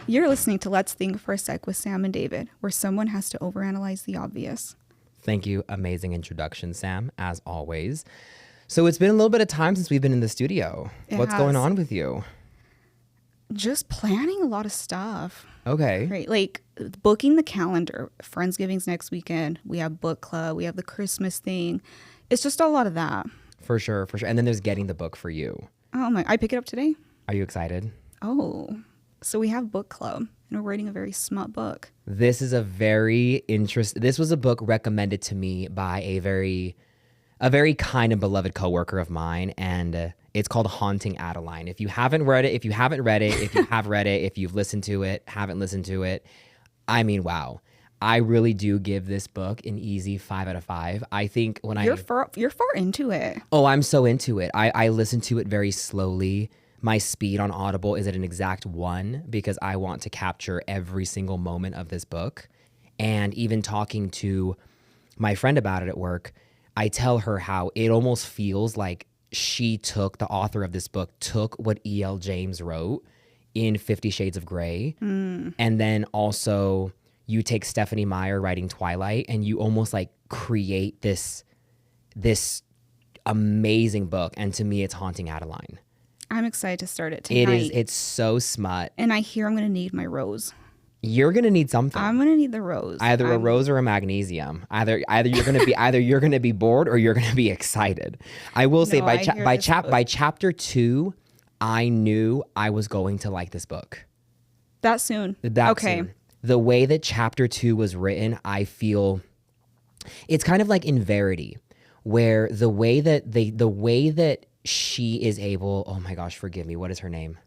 You're listening to Let's Think for a Sec with Sam and David, where someone has to overanalyze the obvious. Thank you. Amazing introduction, Sam, as always. So it's been a little bit of time since we've been in the studio. What's going on with you? Just planning a lot of stuff. Okay. Right, like booking the calendar. Friendsgiving's next weekend. We have book club. We have the Christmas thing. It's just a lot of that. For sure. And then there's getting the book for you. Oh my! I pick it up today. Are you excited? Oh, so we have book club, and we're writing a very smut book. This is a very This was a book recommended to me by a very kind and beloved coworker of mine, and it's called Haunting Adeline. If you haven't read it, if you have read it, if you've listened to it, haven't listened to it, I mean, wow. I really do give this book an easy 5 out of 5. I think you're far into it. Oh, I'm so into it. I listen to it very slowly. My speed on Audible is at an exact 1 because I want to capture every single moment of this book. And even talking to my friend about it at work, I tell her how it almost feels like the author of this book took what E.L. James wrote in 50 Shades of Grey. And then also you take Stephanie Meyer writing Twilight and you almost like create this amazing book. And to me, it's Haunting Adeline. I'm excited to start it tonight. It's so smut. And I hear I'm going to need my rose. You're gonna need something. I'm gonna need the rose. Either a rose or a magnesium. Either you're gonna be bored or you're gonna be excited. I will say by chapter 2, I knew I was going to like this book. That soon. Soon. The way that chapter 2 was written, I feel it's kind of like in Verity, where the way that she is able. Oh my gosh, forgive me. What is her name?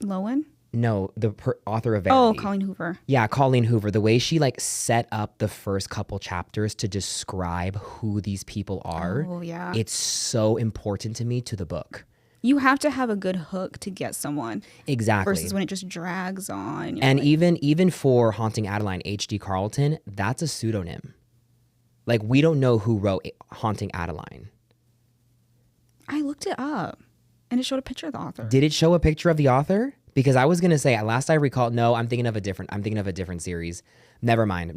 Lowen? No, the author of Verity. Oh, Colleen Hoover. Yeah, Colleen Hoover. The way she like set up the first couple chapters to describe who these people are. Oh, yeah. It's so important to me to the book. You have to have a good hook to get someone. Exactly. Versus when it just drags on. And even for Haunting Adeline, H.D. Carlton, that's a pseudonym. Like, we don't know who wrote Haunting Adeline. I looked it up and it showed a picture of the author. Did it show a picture of the author? Because I was gonna say, last I recall, no, I'm thinking of a different series. Never mind.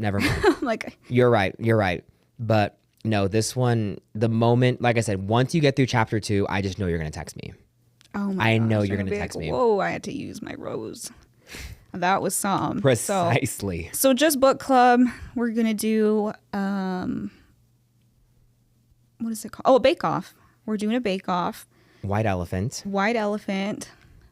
Like, You're right. But no, this one, the moment, like I said, once you get through chapter 2, I just know you're gonna text me. Oh my gosh, know you're gonna text me. Whoa, I had to use my rose. That was some. Precisely. So just book club. We're gonna do what is it called? Oh, a bake off. We're doing a bake off. White Elephant.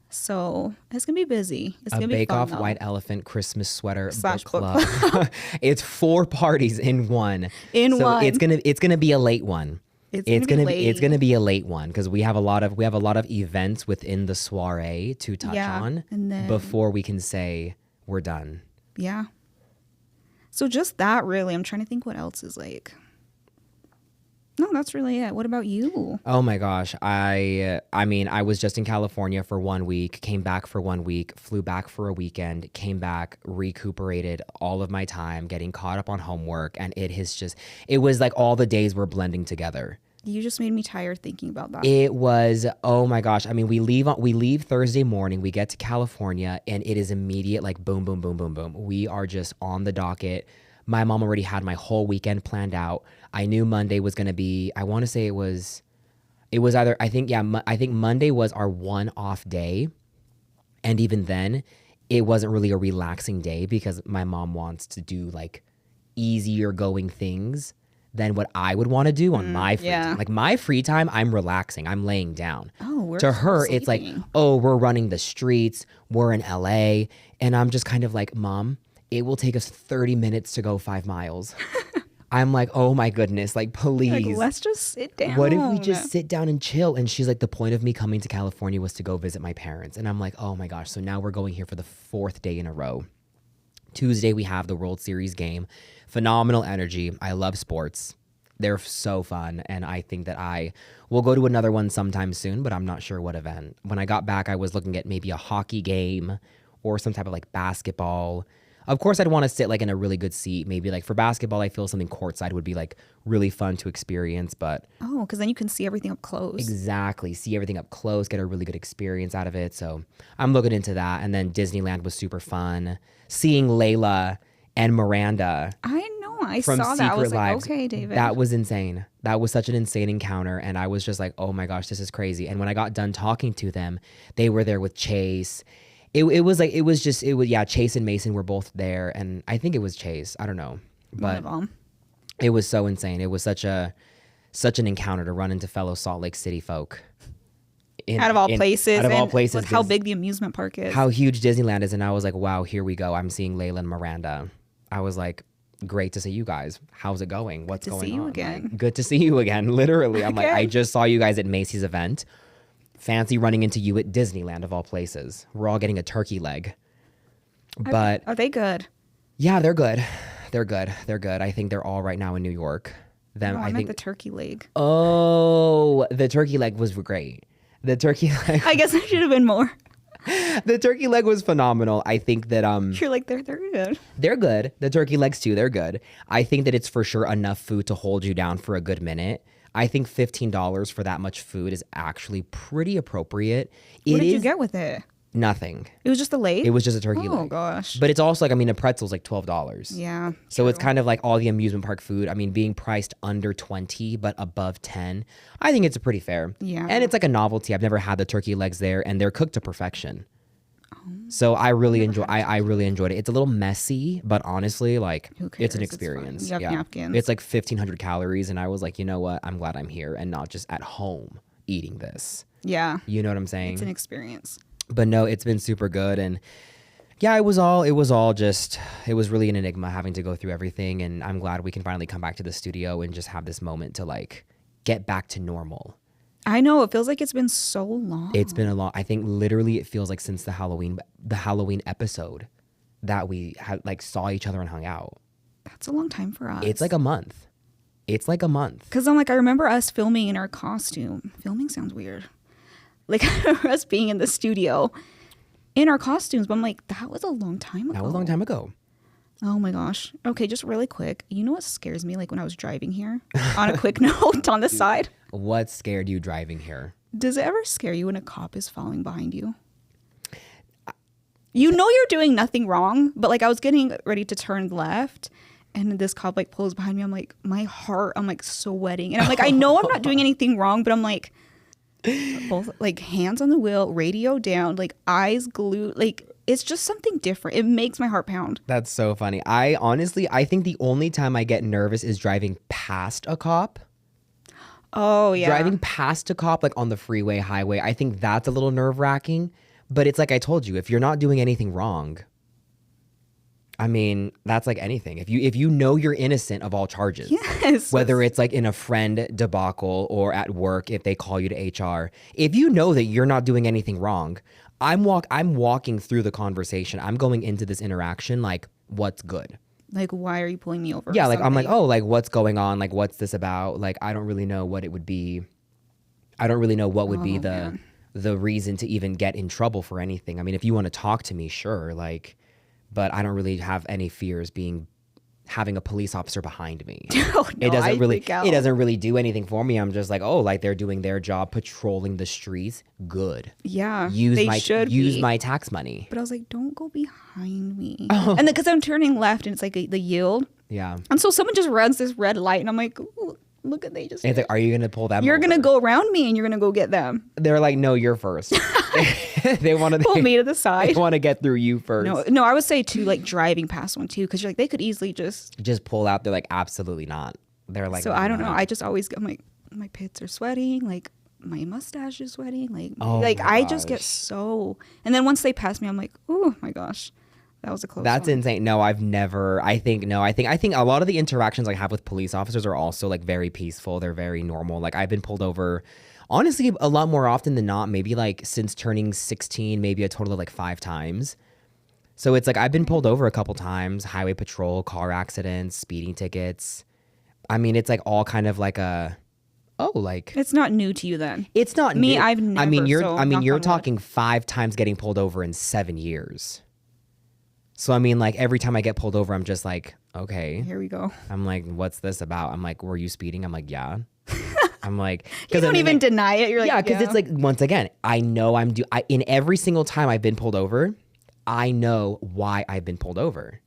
So it's gonna be busy. It's gonna be Bake fun, Off, though. White Elephant, Christmas sweater, / book club. It's 4 parties in one. One. It's gonna be a late one. It's gonna be a late one because we have a lot of events within the soiree to touch on and then, before we can say we're done. Yeah. So just that, really. I'm trying to think what else is like. No, that's really it. What about you? Oh my gosh. I mean, I was just in California for 1 week, came back for 1 week, flew back for a weekend, came back, recuperated all of my time, getting caught up on homework. And it was like all the days were blending together. You just made me tired thinking about that. It was, oh my gosh. I mean, we leave Thursday morning, we get to California and it is immediate, like boom, boom, boom, boom, boom. We are just on the docket. My mom already had my whole weekend planned out. I knew Monday was going to be, I want to say it was either, I think Monday was our one off day. And even then, it wasn't really a relaxing day because my mom wants to do like easier going things than what I would want to do on my free time. Like my free time, I'm relaxing. I'm laying down. Oh, to her, sleeping. It's like, oh, we're running the streets. We're in LA. And I'm just kind of like, Mom, it will take us 30 minutes to go 5 miles. I'm like, oh my goodness, like please. Like, let's just sit down. What if we just sit down and chill? And she's like, the point of me coming to California was to go visit my parents. And I'm like, oh my gosh. So now we're going here for the 4th day in a row. Tuesday, we have the World Series game. Phenomenal energy. I love sports. They're so fun. And I think that I will go to another one sometime soon, but I'm not sure what event. When I got back, I was looking at maybe a hockey game or some type of like basketball. Of course, I'd want to sit like in a really good seat. Maybe like for basketball, I feel something courtside would be like really fun to experience. But Oh, because then you can see everything up close. exactly, see everything up close, get a really good experience out of it. So I'm looking into that. And then Disneyland was super fun. Seeing Layla and Miranda I know. I from saw Secret that. I was like, Lives. okay, David. That was insane. That was such an insane encounter. And I was just like, oh my gosh, this is crazy. And when I got done talking to them, they were there with Chase. Yeah, Chase and Mason were both there. And I think it was Chase. I don't know. One But of them. it was so insane. It was such an encounter to run into fellow Salt Lake City folk. Out of all places. Out of all and places. with how big the amusement park is. How huge Disneyland is. And I was like, wow, here we go. I'm seeing Layla and Miranda. I was like, great to see you guys. How's it going? What's going on? Good to see you again. Like, good to see you again. Literally. I'm like, Again. I just saw you guys at Macy's event. Fancy running into you at Disneyland of all places. We're all getting a turkey leg. But Are they good? yeah, they're good. They're good. They're good. I think they're all right now in New York. Them, I I meant think. the turkey leg. Oh, the turkey leg was great. The turkey leg. I guess I should have been more. The turkey leg was phenomenal. I think that You're like, they're good. they're good. The turkey legs too, they're good. I think that it's for sure enough food to hold you down for a good minute. I think $15 for that much food is actually pretty appropriate. What did you is get with it? nothing. It was just a leg? It was just a turkey Oh, leg. gosh. But it's also like, I mean, a pretzel's like $12. Yeah. So it's kind of like all the amusement park food. I mean, being priced under 20 but above 10, I think it's pretty fair. Yeah. And it's like a novelty. I've never had the turkey legs there, and they're cooked to perfection. Oh. So I really enjoyed it. It's a little messy, but honestly, like Who it's an cares? It's experience. fine. You have napkins. It's like 1,500 calories, and I was like, you know what? I'm glad I'm here and not just at home eating this. Yeah. You know what I'm saying? It's an experience. But no, it's been super good. And yeah, it was really an enigma having to go through everything. And I'm glad we can finally come back to the studio and just have this moment to like get back to normal. I know. It feels like it's been so long. It's been a long, I think literally it feels like since the Halloween episode that we had like saw each other and hung out. That's a long time for us. It's like a month. Because I'm like, I remember us filming in our costume. Filming sounds weird. Like, I remember us being in the studio in our costumes. But I'm like, that was a long time ago. That was a long time ago. Oh my gosh. Okay, just really quick. You know what scares me? Like when I was driving here, on a quick note on the side. What scared you driving here? Does it ever scare you when a cop is following behind you? You know you're doing nothing wrong, but like I was getting ready to turn left and this cop like pulls behind me. I'm like, my heart, I'm like sweating. And I'm like, I know I'm not doing anything wrong, but I'm like, both like hands on the wheel, radio down, like eyes glued. Like it's just something different. It makes my heart pound. That's so funny. I think the only time I get nervous is driving past a cop. Oh yeah. Driving past a cop like on the freeway, highway. I think that's a little nerve-wracking. But it's like I told you, if you're not doing anything wrong, I mean, that's like anything. If you know you're innocent of all charges, Yes. whether it's like in a friend debacle or at work, if they call you to HR, if you know that you're not doing anything wrong, I'm walking through the conversation. I'm going into this interaction like, what's good? Like, why are you pulling me over? Yeah, for like I'm like, something? oh, like what's going on? Like what's this about? Like I don't really know what it would be. I don't really know what would be the reason to even get in trouble for anything. I mean, if you want to talk to me, sure, like, but I don't really have any fears having a police officer behind me. Oh, no, It I freak out. doesn't really do anything for me. I'm just like, oh, like they're doing their job, patrolling the streets. Good. Yeah, Use they should use be. my tax money. But I was like, don't go behind me. Oh. And then because I'm turning left and it's like the yield. Yeah. And so someone just runs this red light and I'm like, "Ooh, look at they just. And it's like, are you gonna pull them? You're over? going to go around me and you're going to go get them. They're like, no, you're first. they want to Pull me to the They side. want to get through you first. No, I would say too, like driving past one too, because you're like, they could easily Just pull out. They're like, absolutely not. They're like, So I don't know. "No." I just always, I'm like, my pits are sweating. Like my mustache is sweating. Like, Oh like my I just get gosh. so. And then once they pass me, I'm like, oh my gosh, that was a close That's one. insane. No, I've never. I think a lot of the interactions I have with police officers are also like very peaceful. They're very normal. Like I've been pulled over, honestly, a lot more often than not. Maybe like since turning 16, maybe a total of like 5 times. So it's like I've been pulled over a couple times. Highway patrol, car accidents, speeding tickets. I mean, it's like all kind of like like It's not new to you then. it's not Me, new. I've I mean, never, you're so I mean, knock you're on wood. talking 5 times getting pulled over in 7 years. So I mean, like every time I get pulled over, I'm just like, okay. Here we go. I'm like, what's this about? I'm like, were you speeding? I'm like, yeah. I'm like, You don't even deny it. You're like, yeah, because it's like, once again, I know in every single time I've been pulled over, I know why I've been pulled over.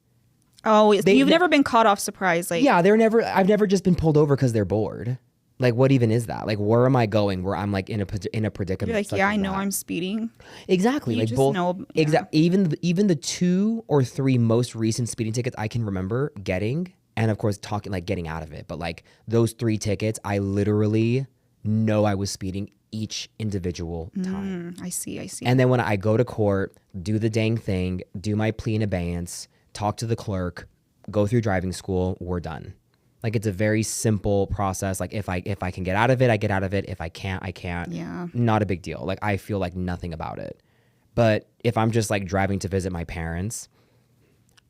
Oh, you've never been caught off surprise. Like, yeah, I've never just been pulled over because they're bored. Like, what even is that? Like, where am I going where I'm like in a predicament? you're like, yeah, I know I'm speeding. Exactly. You like just both. know, yeah. Exactly. Even the 2 or 3 most recent speeding tickets I can remember getting, and of course talking like getting out of it, but like those 3 tickets, I literally know I was speeding each individual time. I see. And then when I go to court, do the dang thing, do my plea in abeyance, talk to the clerk, go through driving school, we're done. Like it's a very simple process. Like if I can get out of it, I get out of it. If I can't, I can't. Yeah. Not a big deal. Like I feel like nothing about it. But if I'm just like driving to visit my parents,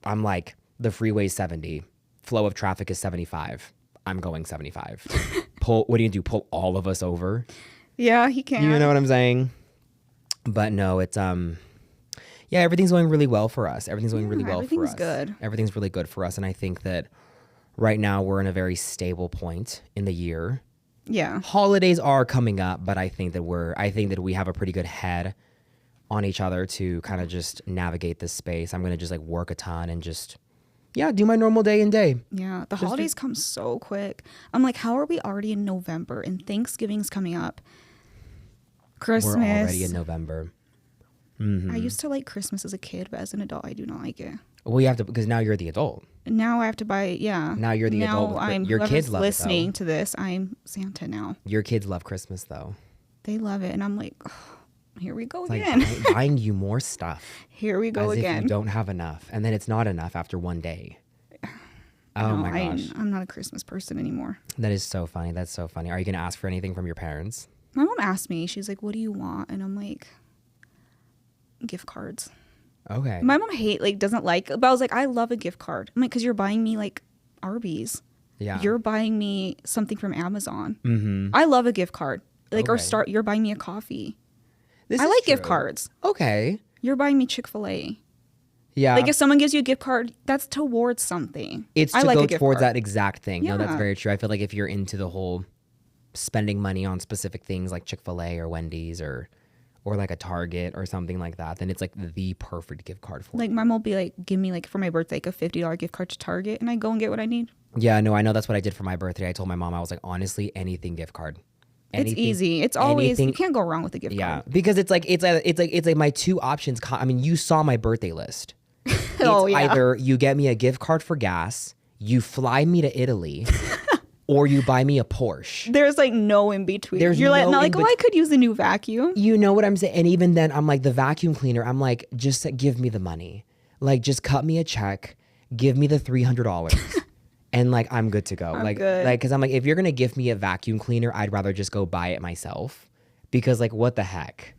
I'm like, the freeway's 70, flow of traffic is 75. I'm going 75. What do you do? Pull all of us over? Yeah, he can. You know what I'm saying? But no, it's yeah, everything's going really well for us. Everything's going really well for us. Everything's good. Everything's really good for us, and I think that right now we're in a very stable point in the year. Yeah. Holidays are coming up, but I think that we have a pretty good head on each other to kind of just navigate this space. I'm going to just like work a ton and just do my normal day and day. Yeah, the holidays come so quick. I'm like, how are we already in November and Thanksgiving's coming up? Christmas. We're already in November. Mm-hmm. I used to like Christmas as a kid, but as an adult, I do not like it. Well, you have to, because now you're the adult. Now I have to buy, yeah. Now you're the adult. Your kids love listening it, to this, I'm Santa now. Your kids love Christmas, though. They love it. And I'm like, oh, here we go it's again. Like buying you more stuff. Here we go as again. If you don't have enough. And then it's not enough after one day. Oh no, my gosh. I'm not a Christmas person anymore. That is so funny. That's so funny. Are you going to ask for anything from your parents? My mom asked me, she's like, what do you want? And I'm like, gift cards. Okay. My mom doesn't like, but I was like, I love a gift card. I'm like, because you're buying me like Arby's. Yeah. You're buying me something from Amazon. Mm-hmm. I love a gift card. Like, Okay. you're buying me a coffee. This I is like gift true. cards. Okay. You're buying me Chick-fil-A. Yeah. Like if someone gives you a gift card, that's towards something. It's I to like go a gift towards card. that exact thing. No, that's Yeah. very true. I feel like if you're into the whole spending money on specific things like Chick-fil-A or Wendy's or like a Target or something like that, then it's like the perfect gift card for Like my mom will be like, give me like for my birthday like a $50 gift card to Target, and I go and get what I need. Yeah, no, I know that's what I did for my birthday. I told my mom, I was like, honestly, anything gift card. It's easy. It's always you can't go wrong with a gift Yeah, card. because it's like my 2 options. I mean, you saw my birthday list. Oh, It's yeah. either you get me a gift card for gas, you fly me to Italy, or you buy me a Porsche. There's like no in between. There's You're like, no not like, in oh, I could use a new vacuum. You know what I'm saying? And even then, I'm like, the vacuum cleaner, I'm like, just give me the money. Like, just cut me a check, give me the $300, and like, I'm good to go. Good. Because I'm like, if you're gonna give me a vacuum cleaner, I'd rather just go buy it myself. Because like, what the heck,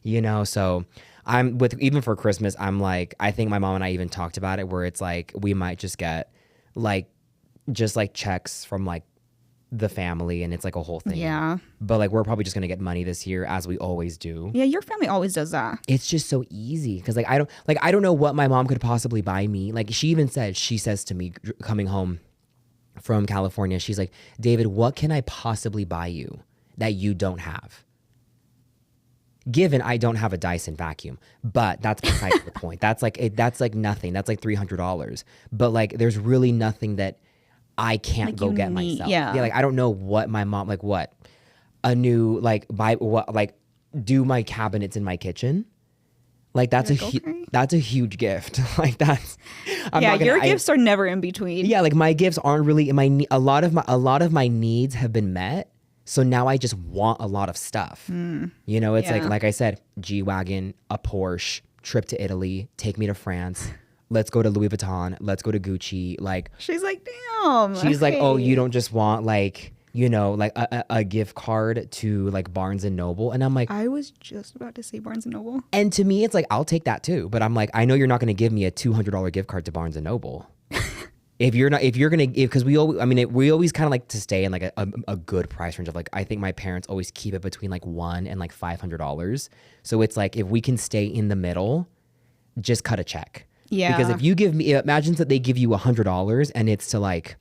you know? So I'm even for Christmas, I'm like, I think my mom and I even talked about it, where it's like we might just get like checks from like the family, and it's like a whole thing. Yeah. But like, we're probably just gonna get money this year, as we always do. Yeah, your family always does that. It's just so easy because like I don't know what my mom could possibly buy me. Like she says to me coming home from California, she's like, David, what can I possibly buy you that you don't have? Given I don't have a Dyson vacuum, but that's beside the point. That's like nothing. That's like $300. But like, there's really nothing that I can't Like go you get need, myself. yeah. Like I don't know what my mom a new buy what do my cabinets in my kitchen. Like that's okay. that's a huge gift. Like that's your gifts are never in between. Yeah, like my gifts aren't really a lot of my needs have been met. So now I just want a lot of stuff. You know, it's Yeah. like I said, G-Wagon, a Porsche, trip to Italy, take me to France. Let's go to Louis Vuitton. Let's go to Gucci. Like She's like, damn. she's like, oh, hey. you don't just want like, you know, like a gift card to like Barnes and Noble. And I'm like, I was just about to say Barnes and Noble. and to me, it's like, I'll take that too. But I'm like, I know you're not going to give me a $200 gift card to Barnes and Noble. Because we always kind of like to stay in like a good price range of like, I think my parents always keep it between like $100 and like $500. So it's like, if we can stay in the middle, just cut a check. Yeah. Because if you give me, imagine that they give you $100 and it's to like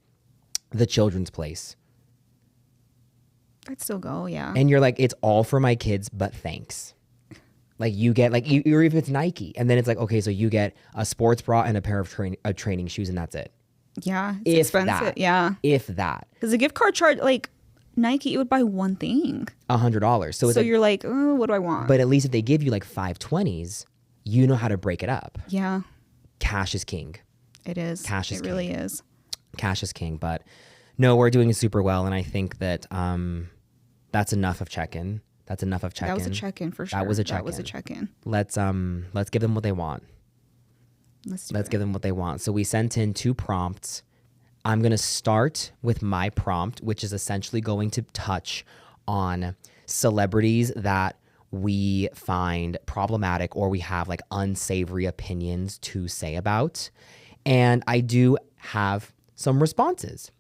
the children's place. I'd still go, yeah. And you're like, it's all for my kids, but thanks. Like you get like, or if it's Nike, and then it's like, okay, so you get a sports bra and a pair of training shoes, and that's it. Yeah, it's expensive. That, yeah, if that. Because the gift card charge, like Nike, it would buy one thing. $100. So you're like, oh, what do I want? But at least if they give you like 520s, you know how to break it up. Yeah, Cash is king. it is. Cash is it king. really is. Cash is king. But no, we're doing super well, and I think that that's enough of check-in. That's enough of check-in. That was a check-in for sure. That was a check-in. That was a check-in. Let's give them what they want. Let's give them what they want. So we sent in 2 prompts. I'm going to start with my prompt, which is essentially going to touch on celebrities that we find problematic or we have like unsavory opinions to say about. And I do have some responses.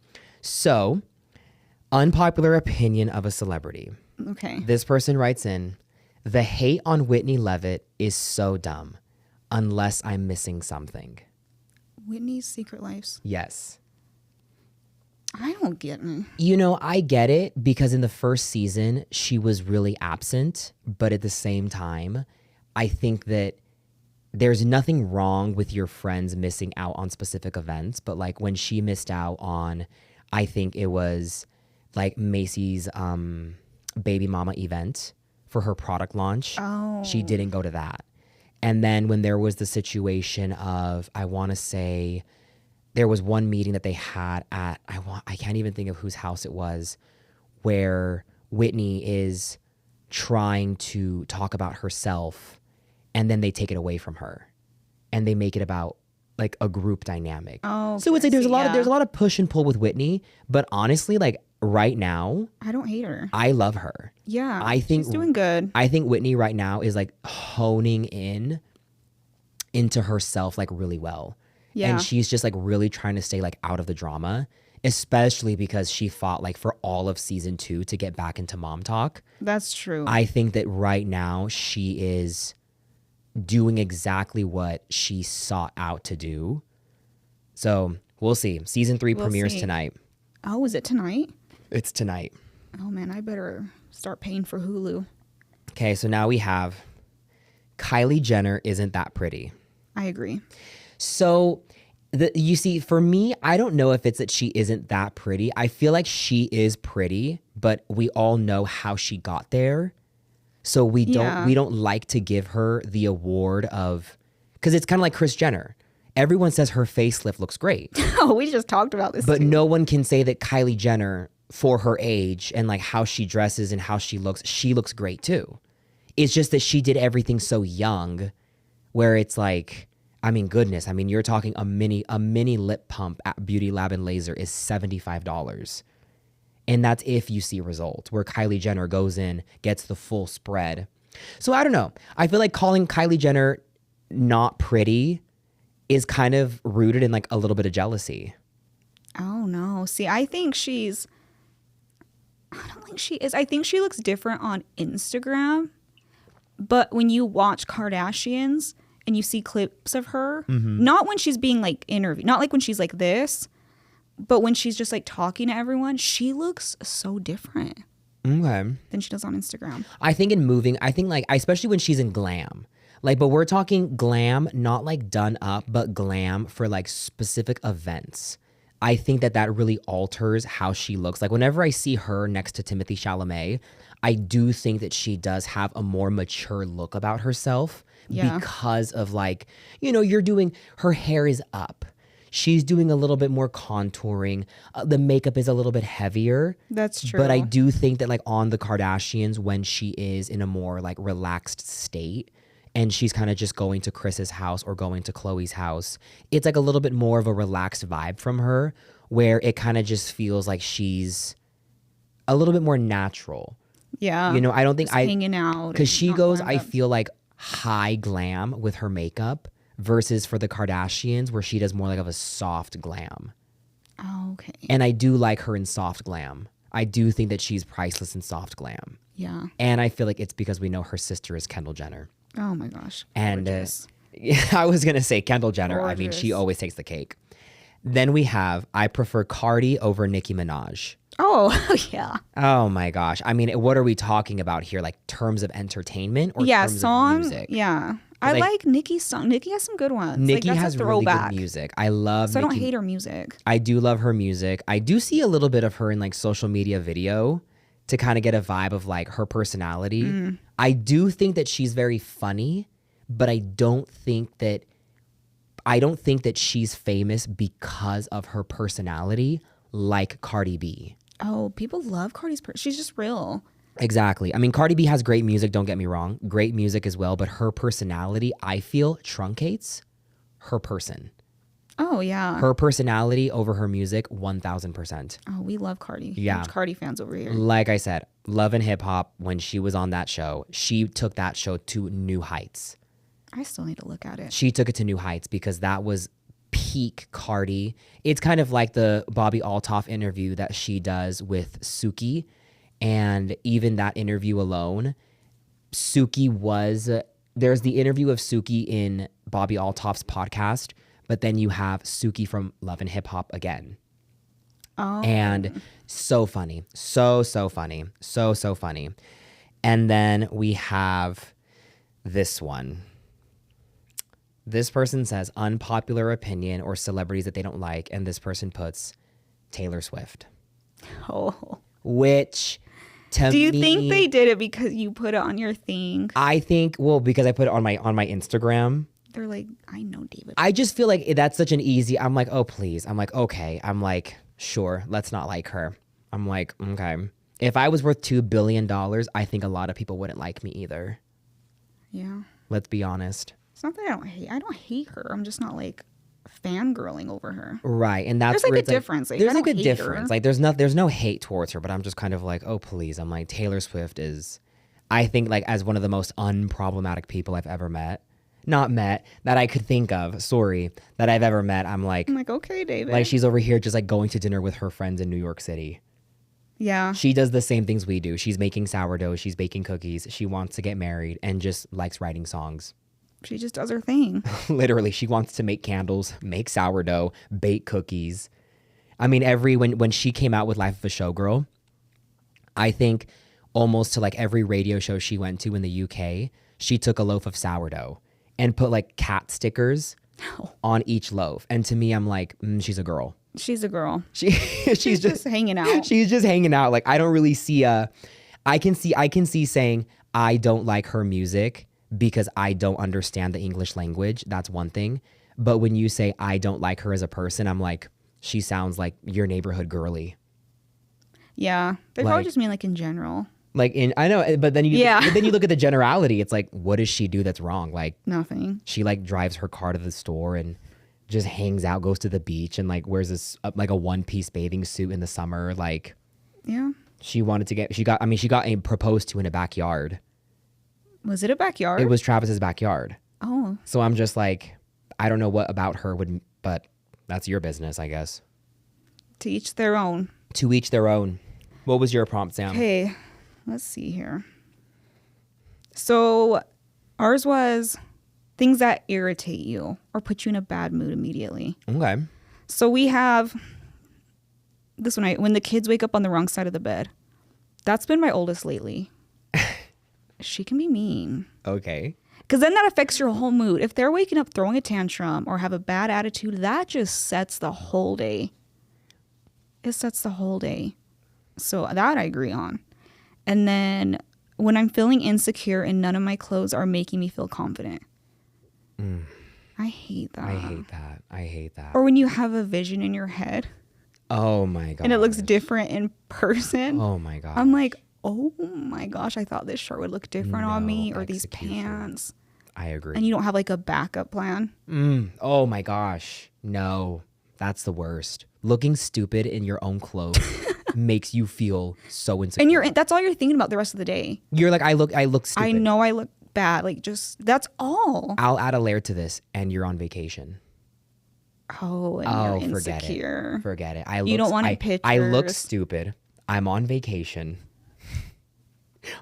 So, unpopular opinion of a celebrity. Okay. This person writes in, the hate on Whitney Levitt is so dumb, unless I'm missing something. Whitney's Secret Lives. Yes. I don't get it. You know, I get it because in the first season, she was really absent. But at the same time, I think that there's nothing wrong with your friends missing out on specific events. But like when she missed out on, I think it was like Macy's baby mama event for her product launch. Oh. She didn't go to that. And then when there was the situation of, I want to say, there was one meeting that they had at, I can't even think of whose house it was, where Whitney is trying to talk about herself and then they take it away from her and they make it about like a group dynamic. Oh, so it's like there's a lot yeah. of push and pull with Whitney, but honestly, like right now, I don't hate her. I love her. Yeah. I think she's doing good. I think Whitney right now is like honing into herself like really well. Yeah. And she's just like really trying to stay like out of the drama, especially because she fought like for all of season 2 to get back into Mom Talk. That's true. I think that right now she is doing exactly what she sought out to do. So we'll see. Season 3 premieres tonight. Oh, is it tonight? It's tonight. Oh man, I better start paying for Hulu. Okay, so now we have Kylie Jenner isn't that pretty. I agree. So you see, for me, I don't know if it's that she isn't that pretty. I feel like she is pretty, but we all know how she got there. So we don't like to give her the award of, because it's kind of like Kris Jenner. Everyone says her facelift looks great. Oh, we just talked about this. But too. no one can say that Kylie Jenner, for her age and like how she dresses and how she looks great too. It's just that she did everything so young where it's like, I mean, goodness. I mean, you're talking a mini lip pump at Beauty Lab and Laser is $75. And that's if you see results, where Kylie Jenner goes in, gets the full spread. So I don't know. I feel like calling Kylie Jenner not pretty is kind of rooted in like a little bit of jealousy. Oh no. See, I don't think she is. I think she looks different on Instagram. But when you watch Kardashians and you see clips of her, not when she's being like interviewed, not like when she's like this, but when she's just like talking to everyone, she looks so different than she does on Instagram. I think like, especially when she's in glam, like, but we're talking glam, not like done up, but glam for like specific events. I think that really alters how she looks. Like whenever I see her next to Timothée Chalamet, I do think that she does have a more mature look about herself because of like, her hair is up. She's doing a little bit more contouring. The makeup is a little bit heavier. That's true. But I do think that like on the Kardashians, when she is in a more like relaxed state and she's kind of just going to Kris's house or going to Khloe's house, it's like a little bit more of a relaxed vibe from her where it kind of just feels like she's a little bit more natural. Yeah. I don't think hanging out. Because she goes, I feel like high glam with her makeup versus for the Kardashians where she does more like of a soft glam. Oh, okay. And I do like her in soft glam. I do think that she's priceless in soft glam. Yeah. And I feel like it's because we know her sister is Kendall Jenner. Oh my gosh. And I was going to say Kendall Jenner. I mean, she Gorgeous. always takes the cake. Then we have, I prefer Cardi over Nicki Minaj. Oh, yeah. Oh my gosh. I mean, what are we talking about here? Like terms of entertainment or Yeah, terms song. of music? Yeah. I like- like Nicki's song. Nicki has some good ones. Nicki like, that's has a really throwback. good music. I love So I Nicki. don't hate her music. I do love her music. I do see a little bit of her in like social media video to kind of get a vibe of like her personality. I do think that she's very funny, but I don't think that she's famous because of her personality like Cardi B. Oh, people love Cardi's she's just real. Exactly. I mean, Cardi B has great music, don't get me wrong. Great music as well, but her personality, I feel, truncates her person. Oh, yeah. Her personality over her music, 1000%. Oh, we love Cardi. Yeah. Huge Cardi fans over here. Like I said, Love and Hip Hop, when she was on that show, she took that show to new heights. I still need to look at it. She took it to new heights because that was peak Cardi. It's kind of like the Bobby Altoff interview that she does with Suki. And even that interview alone, Suki was, there's the interview of Suki in Bobby Altoff's podcast, but then you have Suki from Love and Hip Hop again. Oh. And so funny. So funny. So funny. And then we have this one. This person says unpopular opinion or celebrities that they don't like. And this person puts Taylor Swift. Oh. Which to Do you me, think they did it because you put it on your thing? I think, well, because I put it on my Instagram. They're like, I know David. I just feel like that's such an easy, I'm like, oh, please. I'm like, okay. I'm like, sure, let's not like her. I'm like, okay. If I was worth $2 billion, I think a lot of people wouldn't like me either. Yeah. Let's be honest. It's not that I don't hate. I don't hate her. I'm just not like fangirling over her. Right. And that's There's like where a it's like, difference. Like, there's I like a don't hate her. difference. Like there's no hate towards her, but I'm just kind of like, oh, please. I'm like, Taylor Swift is, I think like as one of the most unproblematic people I've ever met. Not met, that I could think of, that I've ever met. I'm like, okay, David. like she's over here just like going to dinner with her friends in New York City. Yeah. She does the same things we do. She's making sourdough, she's baking cookies, she wants to get married and just likes writing songs. She just does her thing. Literally, she wants to make candles, make sourdough, bake cookies. I mean, when she came out with Life of a Showgirl, I think almost to like every radio show she went to in the UK, she took a loaf of sourdough and put like cat stickers on each loaf. And to me, I'm like, she's a girl. She's a girl. She's just hanging out. She's just hanging out. Like I don't really see I can see saying I don't like her music because I don't understand the English language. That's one thing. But when you say I don't like her as a person, I'm like, she sounds like your neighborhood girly. Yeah. They Like- probably just mean like in general. Like I know, but then Yeah. but then you look at the generality. It's like, what does she do that's wrong? Like Nothing. she like drives her car to the store and just hangs out, goes to the beach and like wears this like a one-piece bathing suit in the summer. Like Yeah. she got proposed to in a backyard. Was it a backyard? It was Travis's backyard. Oh. So I'm just like, I don't know what about her would, but that's your business, I guess. To each their own. To each their own. What was your prompt, Sam? Okay. Let's see here. So ours was things that irritate you or put you in a bad mood immediately. Okay. So we have this one, when the kids wake up on the wrong side of the bed. That's been my oldest lately. She can be mean. Okay. Because then that affects your whole mood. If they're waking up throwing a tantrum or have a bad attitude, that just sets the whole day. It sets the whole day. So that I agree on. And then when I'm feeling insecure and none of my clothes are making me feel confident. I hate that. I hate that. Or when you have a vision in your head Oh my god. and it looks different in person. Oh my god. I'm like, oh my gosh, I thought this shirt would look different on me or these execution. pants. I agree. And you don't have like a backup plan. Oh my gosh. No. That's the worst. Looking stupid in your own clothes makes you feel so insecure. And that's all you're thinking about the rest of the day. You're like, I look stupid. I know I look bad. Like just that's all. I'll add a layer to this and you're on vacation. Oh, and you're insecure. Forget it. You don't want I look pictures. stupid. I'm on vacation.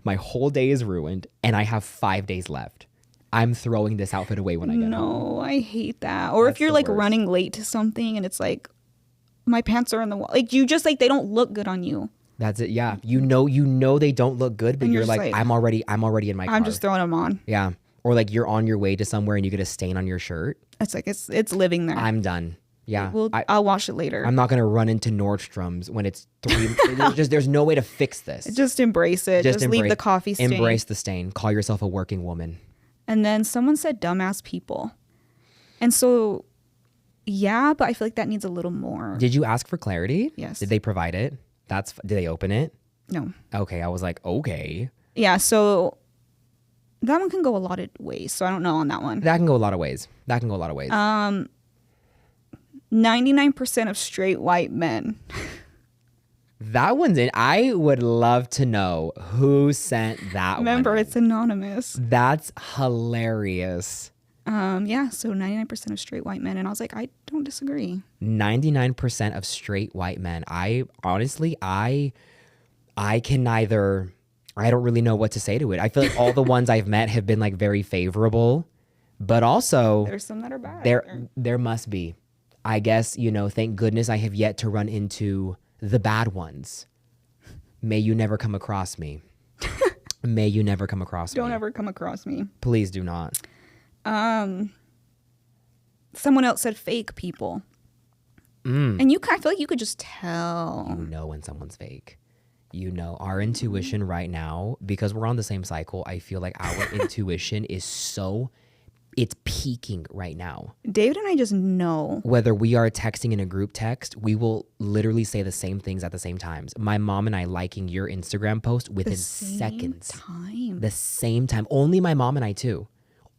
My whole day is ruined and I have 5 days left. I'm throwing this outfit away when I get home. No, I hate that. Or That's if you're the like worst. running late to something and it's like, my pants are in the wall. Like you just like, they don't look good on you. That's it. Yeah. You know they don't look good, but And you're you're just like, like, I'm already in my car. I'm just throwing them on. Yeah. Or like you're on your way to somewhere and you get a stain on your shirt. It's like, it's living there. I'm done. Yeah. I'll wash it later. I'm not going to run into Nordstrom's when it's 3. There's no way to fix this. Just embrace it. Just leave the coffee stain. Embrace the stain. Call yourself a working woman. And then someone said dumbass people. And so, yeah, but I feel like that needs a little more. Did you ask for clarity? Yes. Did they provide it? Did they open it? No. Okay. I was like, okay. Yeah, so that one can go a lot of ways. So I don't know on that one. That can go a lot of ways. 99% of straight white men. That one's in. I would love to know who sent that Remember, one. it's anonymous. That's hilarious. Yeah, so 99% of straight white men. And I was like, I don't disagree. 99% of straight white men. I honestly, I can neither. I don't really know what to say to it. I feel like all the ones I've met have been like very favorable, but also There's some that are bad. there must be. I guess, thank goodness I have yet to run into the bad ones. May you never come across me. May you never come across me. Don't ever come across me. Please do not. Someone else said fake people. And I feel like you could just tell. You know when someone's fake. Our intuition right now, because we're on the same cycle, I feel like our intuition is it's peaking right now. David and I just know. Whether we are texting in a group text, we will literally say the same things at the same times. My mom and I liking your Instagram post within seconds. The same time. Only my mom and I too.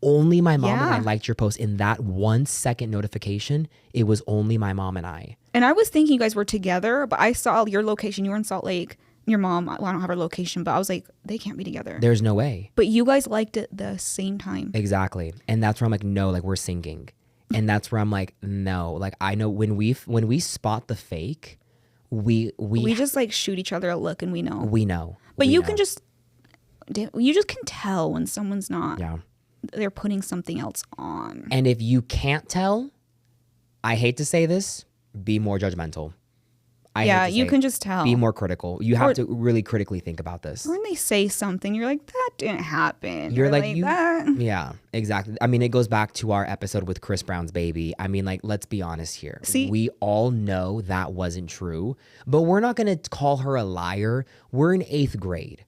Only my mom and I liked your post. In that 1 second notification, it was only my mom and I. And I was thinking you guys were together, but I saw your location. You were in Salt Lake. Your mom, well, I don't have her location, but I was like, they can't be together. There's no way. But you guys liked it the same time. Exactly. And that's where I'm like, no, like we're syncing. And that's where I'm like, no, like I know when we spot the fake, we just like shoot each other a look and we know. We know. But you just can tell when someone's not. Yeah. They're putting something else on. And if you can't tell, I hate to say this, be more judgmental. You can just tell. Be more critical. You have to really critically think about this. Or when they say something, you're like, that didn't happen. You're or like that. Yeah, exactly. I mean, it goes back to our episode with Chris Brown's baby. I mean, like, let's be honest here. See, we all know that wasn't true, but we're not going to call her a liar. We're in 8th grade.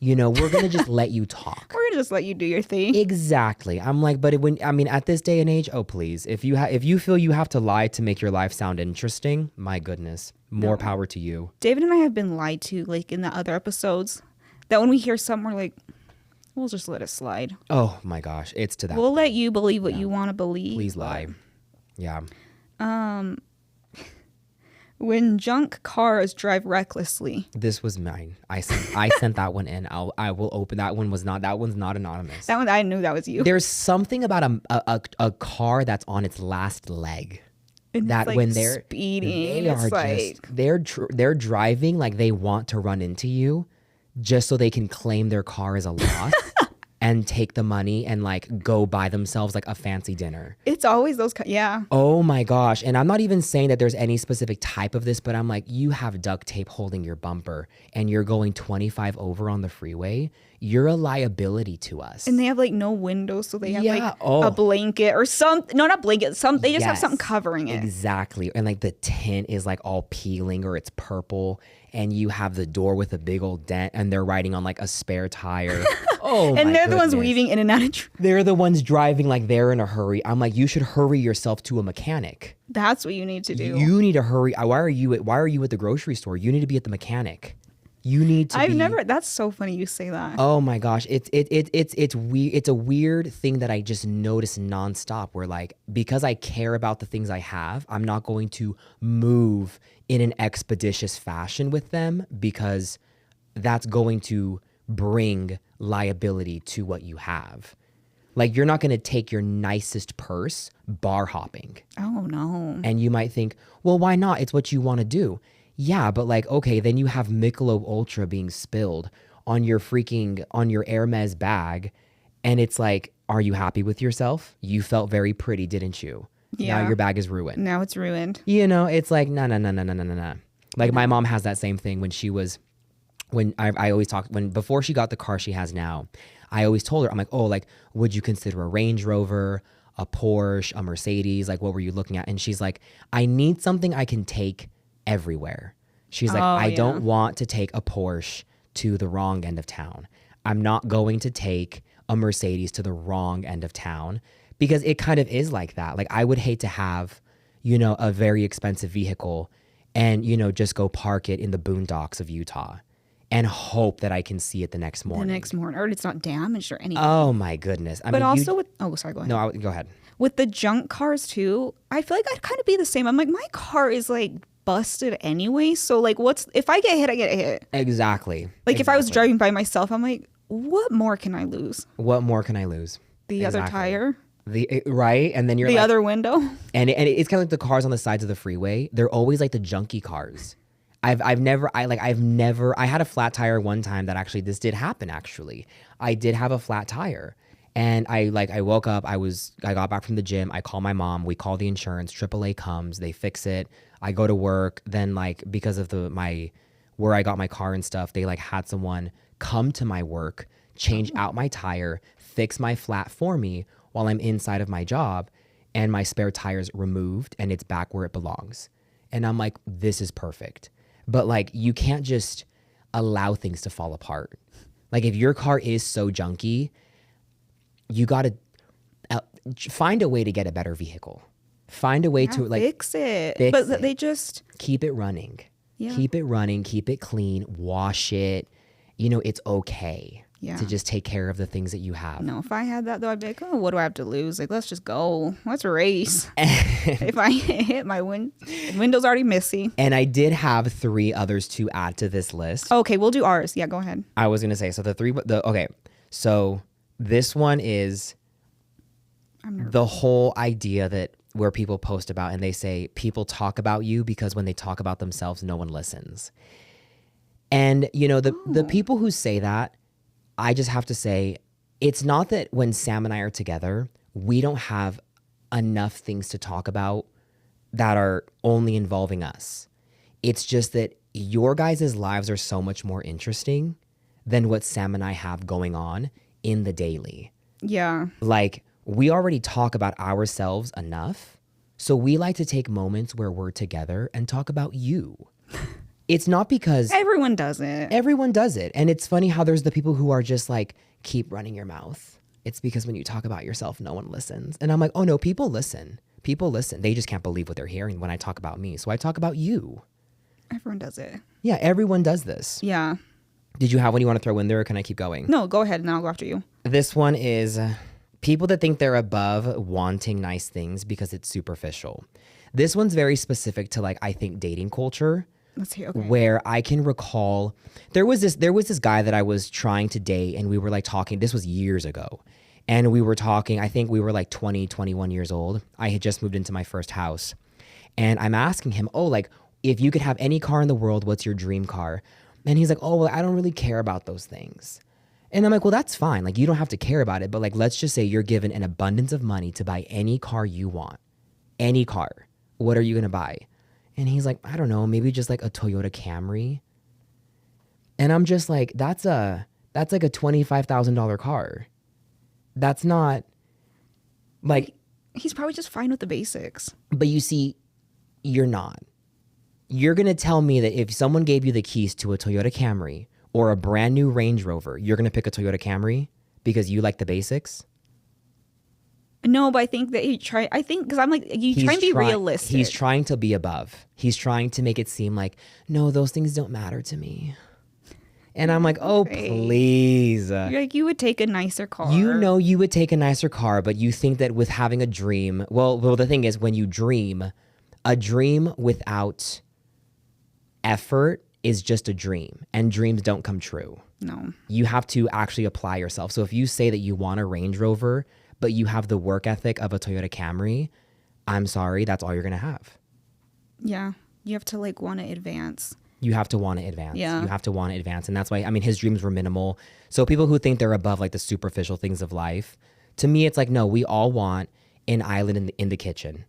We're going to just let you talk. We're going to just let you do your thing. Exactly. I'm like, but at this day and age, oh, please. If you feel you have to lie to make your life sound interesting, my goodness, more power to you. David and I have been lied to, like in the other episodes, that when we hear something, we're like, we'll just let it slide. Oh my gosh. It's to that. We'll let you believe what you want to believe. Please lie. Yeah. When junk cars drive recklessly. This was mine. I sent that one in. I will open that one. That one's not anonymous. That one, I knew that was you. There's something about a car that's on its last leg. And that like when they're speeding, they are like... they're driving like they want to run into you, just so they can claim their car as a loss. And take the money and like go buy themselves like a fancy dinner. It's always those, yeah. Oh my gosh. And I'm not even saying that there's any specific type of this, but I'm like, you have duct tape holding your bumper and you're going 25 over on the freeway. You're a liability to us. And they have like no windows, so they have a blanket or something. No, not blanket. They just have something covering it. Exactly. And like the tint is like all peeling or it's purple. And you have the door with a big old dent and they're riding on like a spare tire. Oh, and they're the ones weaving in and out of They're the ones driving like they're in a hurry. I'm like, you should hurry yourself to a mechanic. That's what you need to do. You need to hurry. Why are you at the grocery store? You need to be at the mechanic. You need to that's so funny you say that. Oh my gosh. It's weird. It's a weird thing that I just notice nonstop where like, because I care about the things I have, I'm not going to move in an expeditious fashion with them because that's going to bring liability to what you have. Like you're not going to take your nicest purse bar hopping. Oh no. And you might think, well, why not? It's what you want to do. Yeah, but like, okay, then you have Michelob Ultra being spilled on your Hermes bag And it's like, are you happy with yourself? You felt very pretty, didn't you? Yeah. Now your bag is ruined. Now it's ruined. You know, it's like, no. Like my mom has that same thing I always talk, before she got the car she has now, I always told her, I'm like, oh, like, would you consider a Range Rover, a Porsche, a Mercedes? Like, what were you looking at? And she's like, I need something I can take everywhere. She's like, I don't want to take a Porsche to the wrong end of town. I'm not going to take a Mercedes to the wrong end of town, because it kind of is like that. Like, I would hate to have, you know, a very expensive vehicle and, you know, just go park it in the boondocks of Utah and hope that I can see it the next morning. Or it's not damaged or anything. Oh my goodness. But also sorry, go ahead. No, go ahead. With the junk cars too, I feel like I'd kind of be the same. I'm like, my car is like busted anyway. So like, if I get hit, I get hit. Exactly. Like if I was driving by myself, I'm like, what more can I lose? What more can I lose? The other tire. Right? And then you're the other window. And it's kind of like the cars on the sides of the freeway. They're always like the junky cars. I had a flat tire one time this did happen actually. I did have a flat tire. And I woke up, I got back from the gym, I call my mom, we call the insurance, AAA comes, they fix it. I go to work, then like because of where I got my car and stuff, they like had someone come to my work, change out my tire, fix my flat for me while I'm inside of my job, and my spare tire's removed and it's back where it belongs. And I'm like, this is perfect. But like, you can't just allow things to fall apart. Like if your car is so junky, you got to find a way to get a better vehicle. Find a way to like fix it. They just keep it running. Yeah. Keep it running, keep it clean, wash it. You know, it's okay to just take care of the things that you have. No, if I had that though, I'd be like, oh, what do I have to lose? Like, let's just go. Let's race. If I hit my window's already messy. And I did have 3 others to add to this list. Okay, we'll do ours. Yeah, go ahead. I was gonna say, so so this one is the whole idea that where people post about and they say people talk about you because when they talk about themselves, no one listens. And you know, the people who say that, I just have to say, it's not that when Sam and I are together, we don't have enough things to talk about that are only involving us. It's just that your guys' lives are so much more interesting than what Sam and I have going on in the daily. Yeah. Like, we already talk about ourselves enough, so we like to take moments where we're together and talk about you. It's not because everyone does it. Everyone does it. And it's funny how there's the people who are just like, keep running your mouth. It's because when you talk about yourself, no one listens. And I'm like, oh no, people listen. People listen. They just can't believe what they're hearing when I talk about me. So I talk about you. Everyone does it. Yeah, everyone does this. Yeah. Did you have one you want to throw in there, or can I keep going? No, go ahead and I'll go after you. This one is people that think they're above wanting nice things because it's superficial. This one's very specific to like, I think, dating culture. Let's hear. Okay. Where I can recall there was this guy that I was trying to date, and we were like talking. This was years ago. And we were talking, I think we were like 20, 21 years old. I had just moved into my first house. And I'm asking him, oh, like, if you could have any car in the world, what's your dream car? And he's like, oh, well, I don't really care about those things. And I'm like, well, that's fine. Like, you don't have to care about it. But like, let's just say you're given an abundance of money to buy any car you want. Any car. What are you going to buy? And he's like, I don't know, maybe just like a Toyota Camry. And I'm just like, that's like a $25,000 car. That's not like. He's probably just fine with the basics. But you see, you're not. You're going to tell me that if someone gave you the keys to a Toyota Camry or a brand new Range Rover, you're going to pick a Toyota Camry because you like the basics? No, but I think that because I'm like, you try and be realistic. He's trying to be above. He's trying to make it seem like, no, those things don't matter to me. And I'm like, oh, please. You're like, you would take a nicer car. You know you would take a nicer car, but you think that with having a dream, well, the thing is, when you dream, a dream without effort is just a dream, and dreams don't come true. No. You have to actually apply yourself. So if you say that you want a Range Rover, but you have the work ethic of a Toyota Camry, I'm sorry, that's all you're going to have. Yeah. You have to like want to advance. You have to want to advance. Yeah. You have to want to advance. And that's why, I mean, his dreams were minimal. So people who think they're above like the superficial things of life, to me, it's like, no, we all want an island in the kitchen.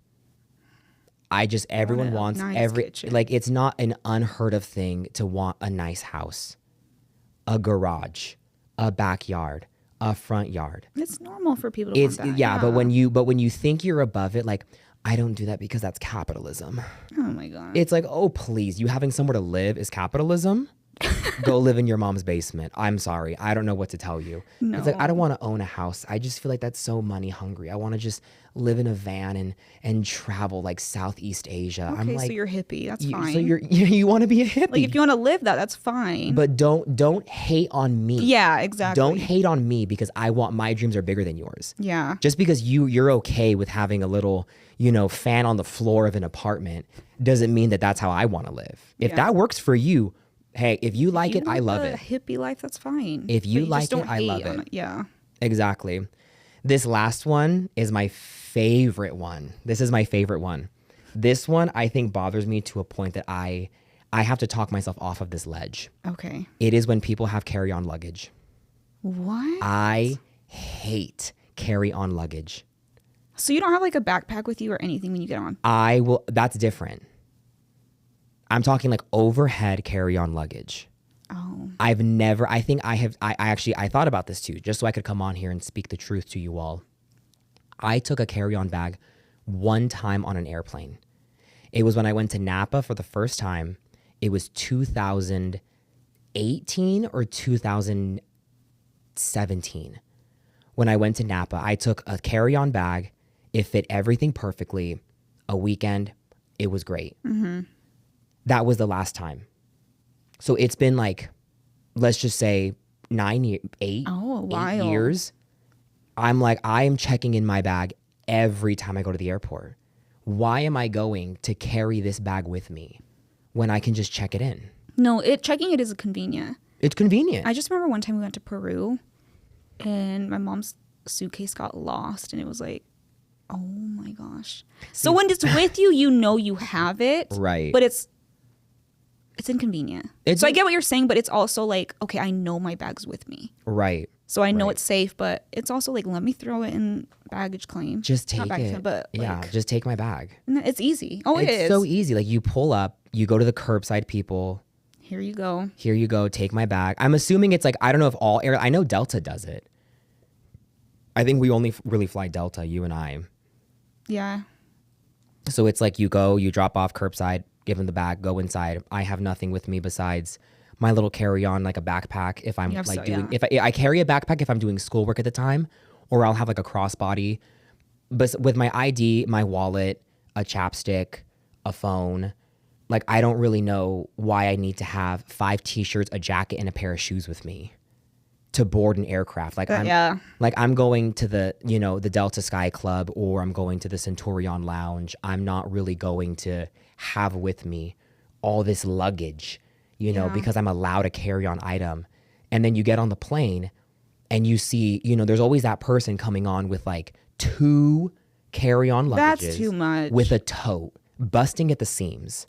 Everyone wants nice kitchen. like, it's not an unheard of thing to want a nice house, a garage, a backyard, a front yard. It's normal for people to want that. Yeah, but when you think you're above it, like, I don't do that because that's capitalism. Oh my God. It's like, oh, please, you having somewhere to live is capitalism? Go live in your mom's basement. I'm sorry. I don't know what to tell you. No. It's like, I don't want to own a house. I just feel like that's so money hungry. I want to just live in a van and travel like Southeast Asia. Okay, I'm like, so you're hippie. That's fine. So you want to be a hippie. like if you want to live that, that's fine. But don't hate on me. yeah, exactly. Don't hate on me because my dreams are bigger than yours. Yeah. Just because you're okay with having a little, fan on the floor of an apartment doesn't mean that that's how I want to live. If that works for you, hey, if you like it, I love it. Hippie life, that's fine. If you But like just don't it, I love hate on it. Yeah. Exactly. This last one is my favorite one. This is my favorite one. This one I think bothers me to a point that I have to talk myself off of this ledge. Okay. It is when people have carry-on luggage. What? I hate carry-on luggage. So you don't have like a backpack with you or anything when you get on? That's different. I'm talking like overhead carry-on luggage. Oh. I thought about this too, just so I could come on here and speak the truth to you all. I took a carry-on bag one time on an airplane. It was when I went to Napa for the first time. It was 2018 or 2017. When I went to Napa, I took a carry-on bag. It fit everything perfectly. A weekend, it was great. Mm-hmm. That was the last time. So it's been like, let's just say 8 years. I'm like, I am checking in my bag every time I go to the airport. Why am I going to carry this bag with me when I can just check it in? No, checking it is convenient. It's convenient. I just remember one time we went to Peru and my mom's suitcase got lost and it was like, oh my gosh. So when it's with you, you have it. Right. But it's inconvenient. So I get what you're saying, but it's also like, okay, I know my bag's with me. Right. So I know it's safe, but it's also like, let me throw it in baggage claim. Just take Not baggage it. claim, but yeah, like, just take my bag. it's easy. Oh, it It's is. so easy. Like you pull up, you go to the curbside people. Here you go. Here you go. Take my bag. I'm assuming it's like, I don't know if I know Delta does it. I think we only really fly Delta, you and I. Yeah. So it's like you go, you drop off curbside, give them the bag, go inside. I have nothing with me besides my little carry-on, like a backpack. If I'm if I carry a backpack if I'm doing schoolwork at the time, or I'll have like a crossbody. But with my ID, my wallet, a chapstick, a phone, like I don't really know why I need to have 5 t-shirts, a jacket, and a pair of shoes with me to board an aircraft. Like I'm going to the Delta Sky Club, or I'm going to the Centurion Lounge. I'm not really going to have with me all this luggage, because I'm allowed a carry-on item. And then you get on the plane and you see, there's always that person coming on with like 2 carry-on luggages. That's too much. With a tote, busting at the seams.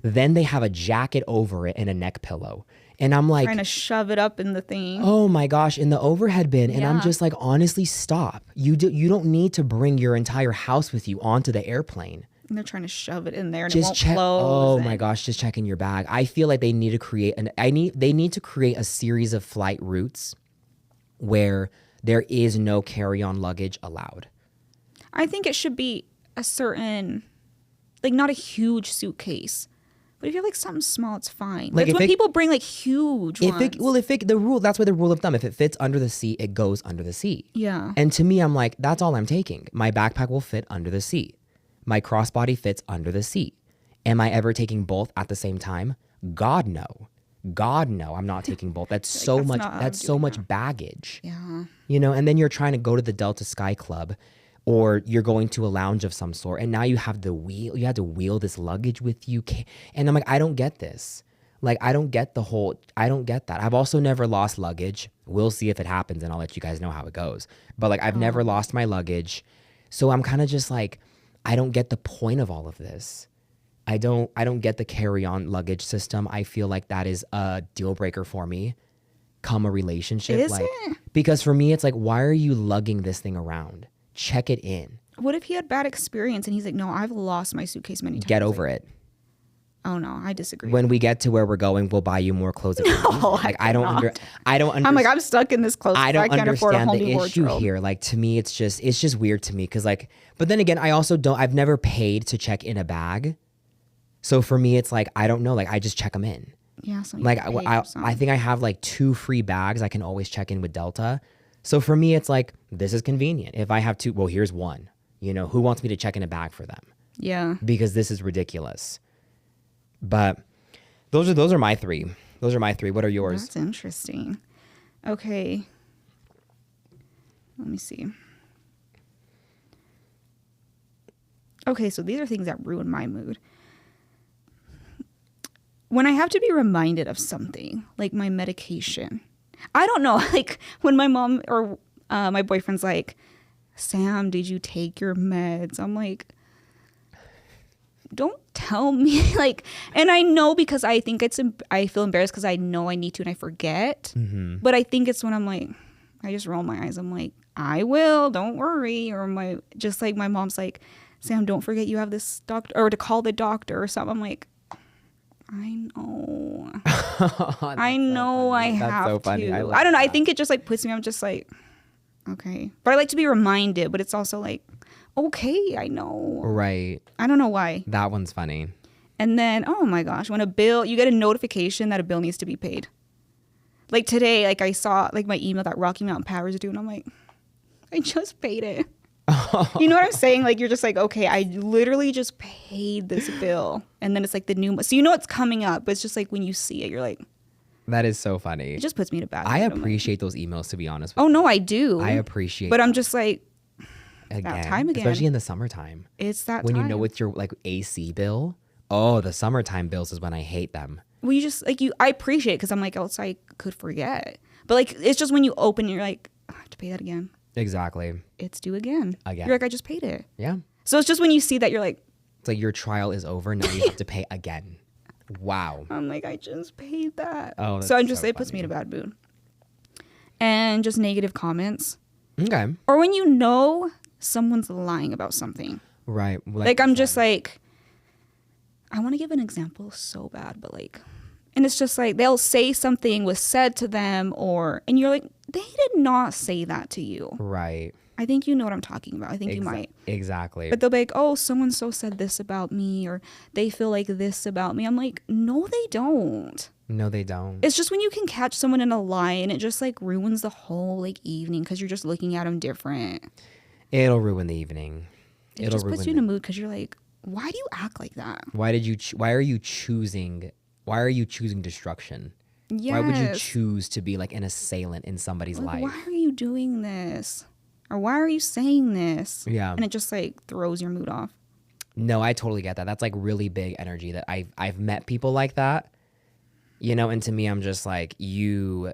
Then they have a jacket over it and a neck pillow. And I'm like, trying to shove it up in the thing. Oh my gosh, in the overhead bin. And I'm just like, honestly, stop. You don't need to bring your entire house with you onto the airplane. And they're trying to shove it in there and Just it won't check. close. Oh my gosh, just check in your bag. I feel like they need to create they need to create a series of flight routes where there is no carry-on luggage allowed. I think it should be a certain, like not a huge suitcase. But if you have like something small, it's fine. Like That's when people bring like huge ones. That's why the rule of thumb, if it fits under the seat, it goes under the seat. Yeah. And to me, I'm like, that's all I'm taking. My backpack will fit under the seat. My crossbody fits under the seat. Am I ever taking both at the same time? God, no. God, no, I'm not taking both. That's so much. That's so much baggage. Yeah. And then you're trying to go to the Delta Sky Club, or you're going to a lounge of some sort, and now you have to wheel this luggage with you. And I'm like, I don't get this. Like, I don't get that. I've also never lost luggage. We'll see if it happens, and I'll let you guys know how it goes. But like, I've never lost my luggage. So I'm kind of just like, I don't get the point of all of this. I don't get the carry-on luggage system. I feel like that is a deal breaker for me. Come a relationship. Is like it? because for me it's like, why are you lugging this thing around? Check it in. What if he had bad experience and he's like, no, I've lost my suitcase many times. Get over it. Oh no, I disagree. When we get to where we're going, we'll buy you more clothes. If like I don't understand. I'm like, I'm stuck in this clothes. I don't can't afford a understand whole the new issue wardrobe. here. Like to me, it's just weird to me because like, but then again, I also don't. I've never paid to check in a bag, so for me, it's like I don't know. Like I just check them in. Yeah, so Like I think I have like 2 free bags. I can always check in with Delta. So for me, it's like this is convenient. If I have 2, well, here's 1. You know, who wants me to check in a bag for them? Yeah, Because this is ridiculous. But those are my 3. Those are my 3. What are yours? that's interesting. Okay, let me see. Okay, so these are things that ruin my mood. When I have to be reminded of something, like my medication. I don't know, like when my mom or my boyfriend's like, Sam, did you take your meds? I'm like, don't tell me. Like, and I know because I think I feel embarrassed because I know I need to and I forget. Mm-hmm. But I think it's when I'm like, I just roll my eyes. I'm like, I will, don't worry. Or just like my mom's like, Sam, don't forget you have this doctor, or to call the doctor or something. I'm like, I know. I know I have to. I don't know. I think it just like puts me, I'm just like, okay. But I like to be reminded, but it's also like, okay, I know. Right. I don't know why. That one's funny. And then, oh my gosh, when you get a notification that a bill needs to be paid. Like today, like I saw like my email that Rocky Mountain Power is due, and I'm like, I just paid it. You know what I'm saying? Like you're just like, okay, I literally just paid this bill, and then it's like the new, so you know it's coming up, but it's just like when you see it, you're like, that is so funny. it just puts me to bad. I mood. appreciate those emails, to be honest with Oh no, I do. I appreciate but I'm just like, again, that time again. especially in the summertime. It's that when time. you know it's your like AC bill. Oh, the summertime bills is when I hate them. Well, you just like I appreciate it because I'm like, else I could forget. But like, it's just when you open, you're like, I have to pay that again. Exactly. It's due again. Again. You're like, I just paid it. Yeah. So it's just when you see that, you're like, It's like your trial is over. Now you have to pay again. Wow. I'm like, I just paid that. Oh, so I'm just, so it puts me funny. in a bad mood. And just negative comments. Okay. Or when you know someone's lying about something. Right. Like I'm just like, I want to give an example so bad, but like, and it's just like they'll say something was said to them, and you're like, they did not say that to you. Right. I think you know what I'm talking about. I think you might. Exactly. But they'll be like, oh, so-and-so said this about me, or they feel like this about me. I'm like, no, they don't. No, they don't. It's just when you can catch someone in a lie and it just like ruins the whole like evening because you're just looking at them different. It'll ruin the evening. It just puts you in a mood because you're like, why do you act like that? Why are you choosing destruction? Yes. Why would you choose to be like an assailant in somebody's Like, life? why are you doing this? Or why are you saying this? Yeah. And it just like throws your mood off. No, I totally get that. That's like really big energy that I've met people like that. You know, and to me, I'm just like, you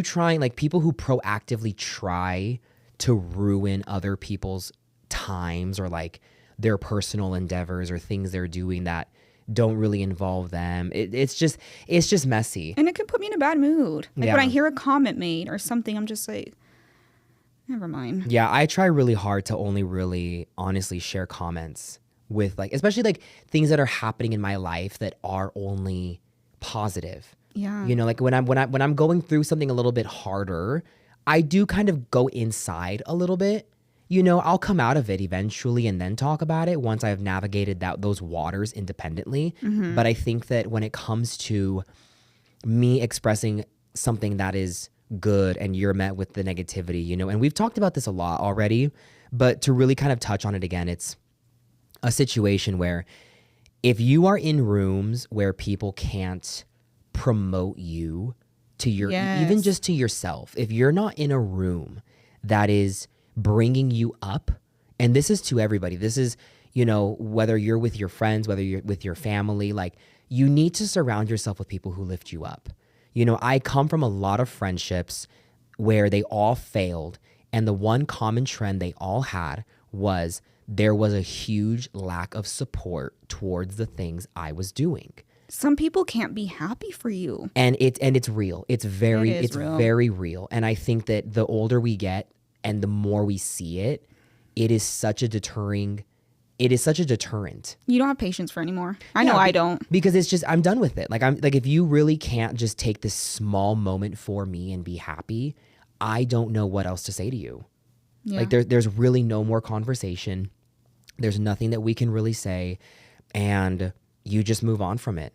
trying, like people who proactively try to ruin other people's times or like their personal endeavors or things they're doing that don't really involve them. It's just messy. And it can put me in a bad mood. Like Yeah. when I hear a comment made or something, I'm just like, never mind. Yeah, I try really hard to only really honestly share comments with like, especially like things that are happening in my life that are only positive. Yeah. You know, like when I'm going through something a little bit harder, I do kind of go inside a little bit. You know, I'll come out of it eventually and then talk about it once I've navigated those waters independently. Mm-hmm. But I think that when it comes to me expressing something that is good and you're met with the negativity, you know, and we've talked about this a lot already, but to really kind of touch on it again, it's a situation where if you are in rooms where people can't promote you to your, even Yes. just to yourself, if you're not in a room that is bringing you up, and this is to everybody, this is, you know, whether you're with your friends, whether you're with your family, like you need to surround yourself with people who lift you up. You know, I come from a lot of friendships where they all failed, and the one common trend they all had was there was a huge lack of support towards the things I was doing. Some people can't be happy for you. And it's real. It's real. very real. And I think that the older we get and the more we see it, it is such a deterrent. You don't have patience for anymore. I know I don't. Because it's just, I'm done with it. Like, if you really can't just take this small moment for me and be happy, I don't know what else to say to you. Yeah. Like there's really no more conversation. There's nothing that we can really say, and you just move on from it.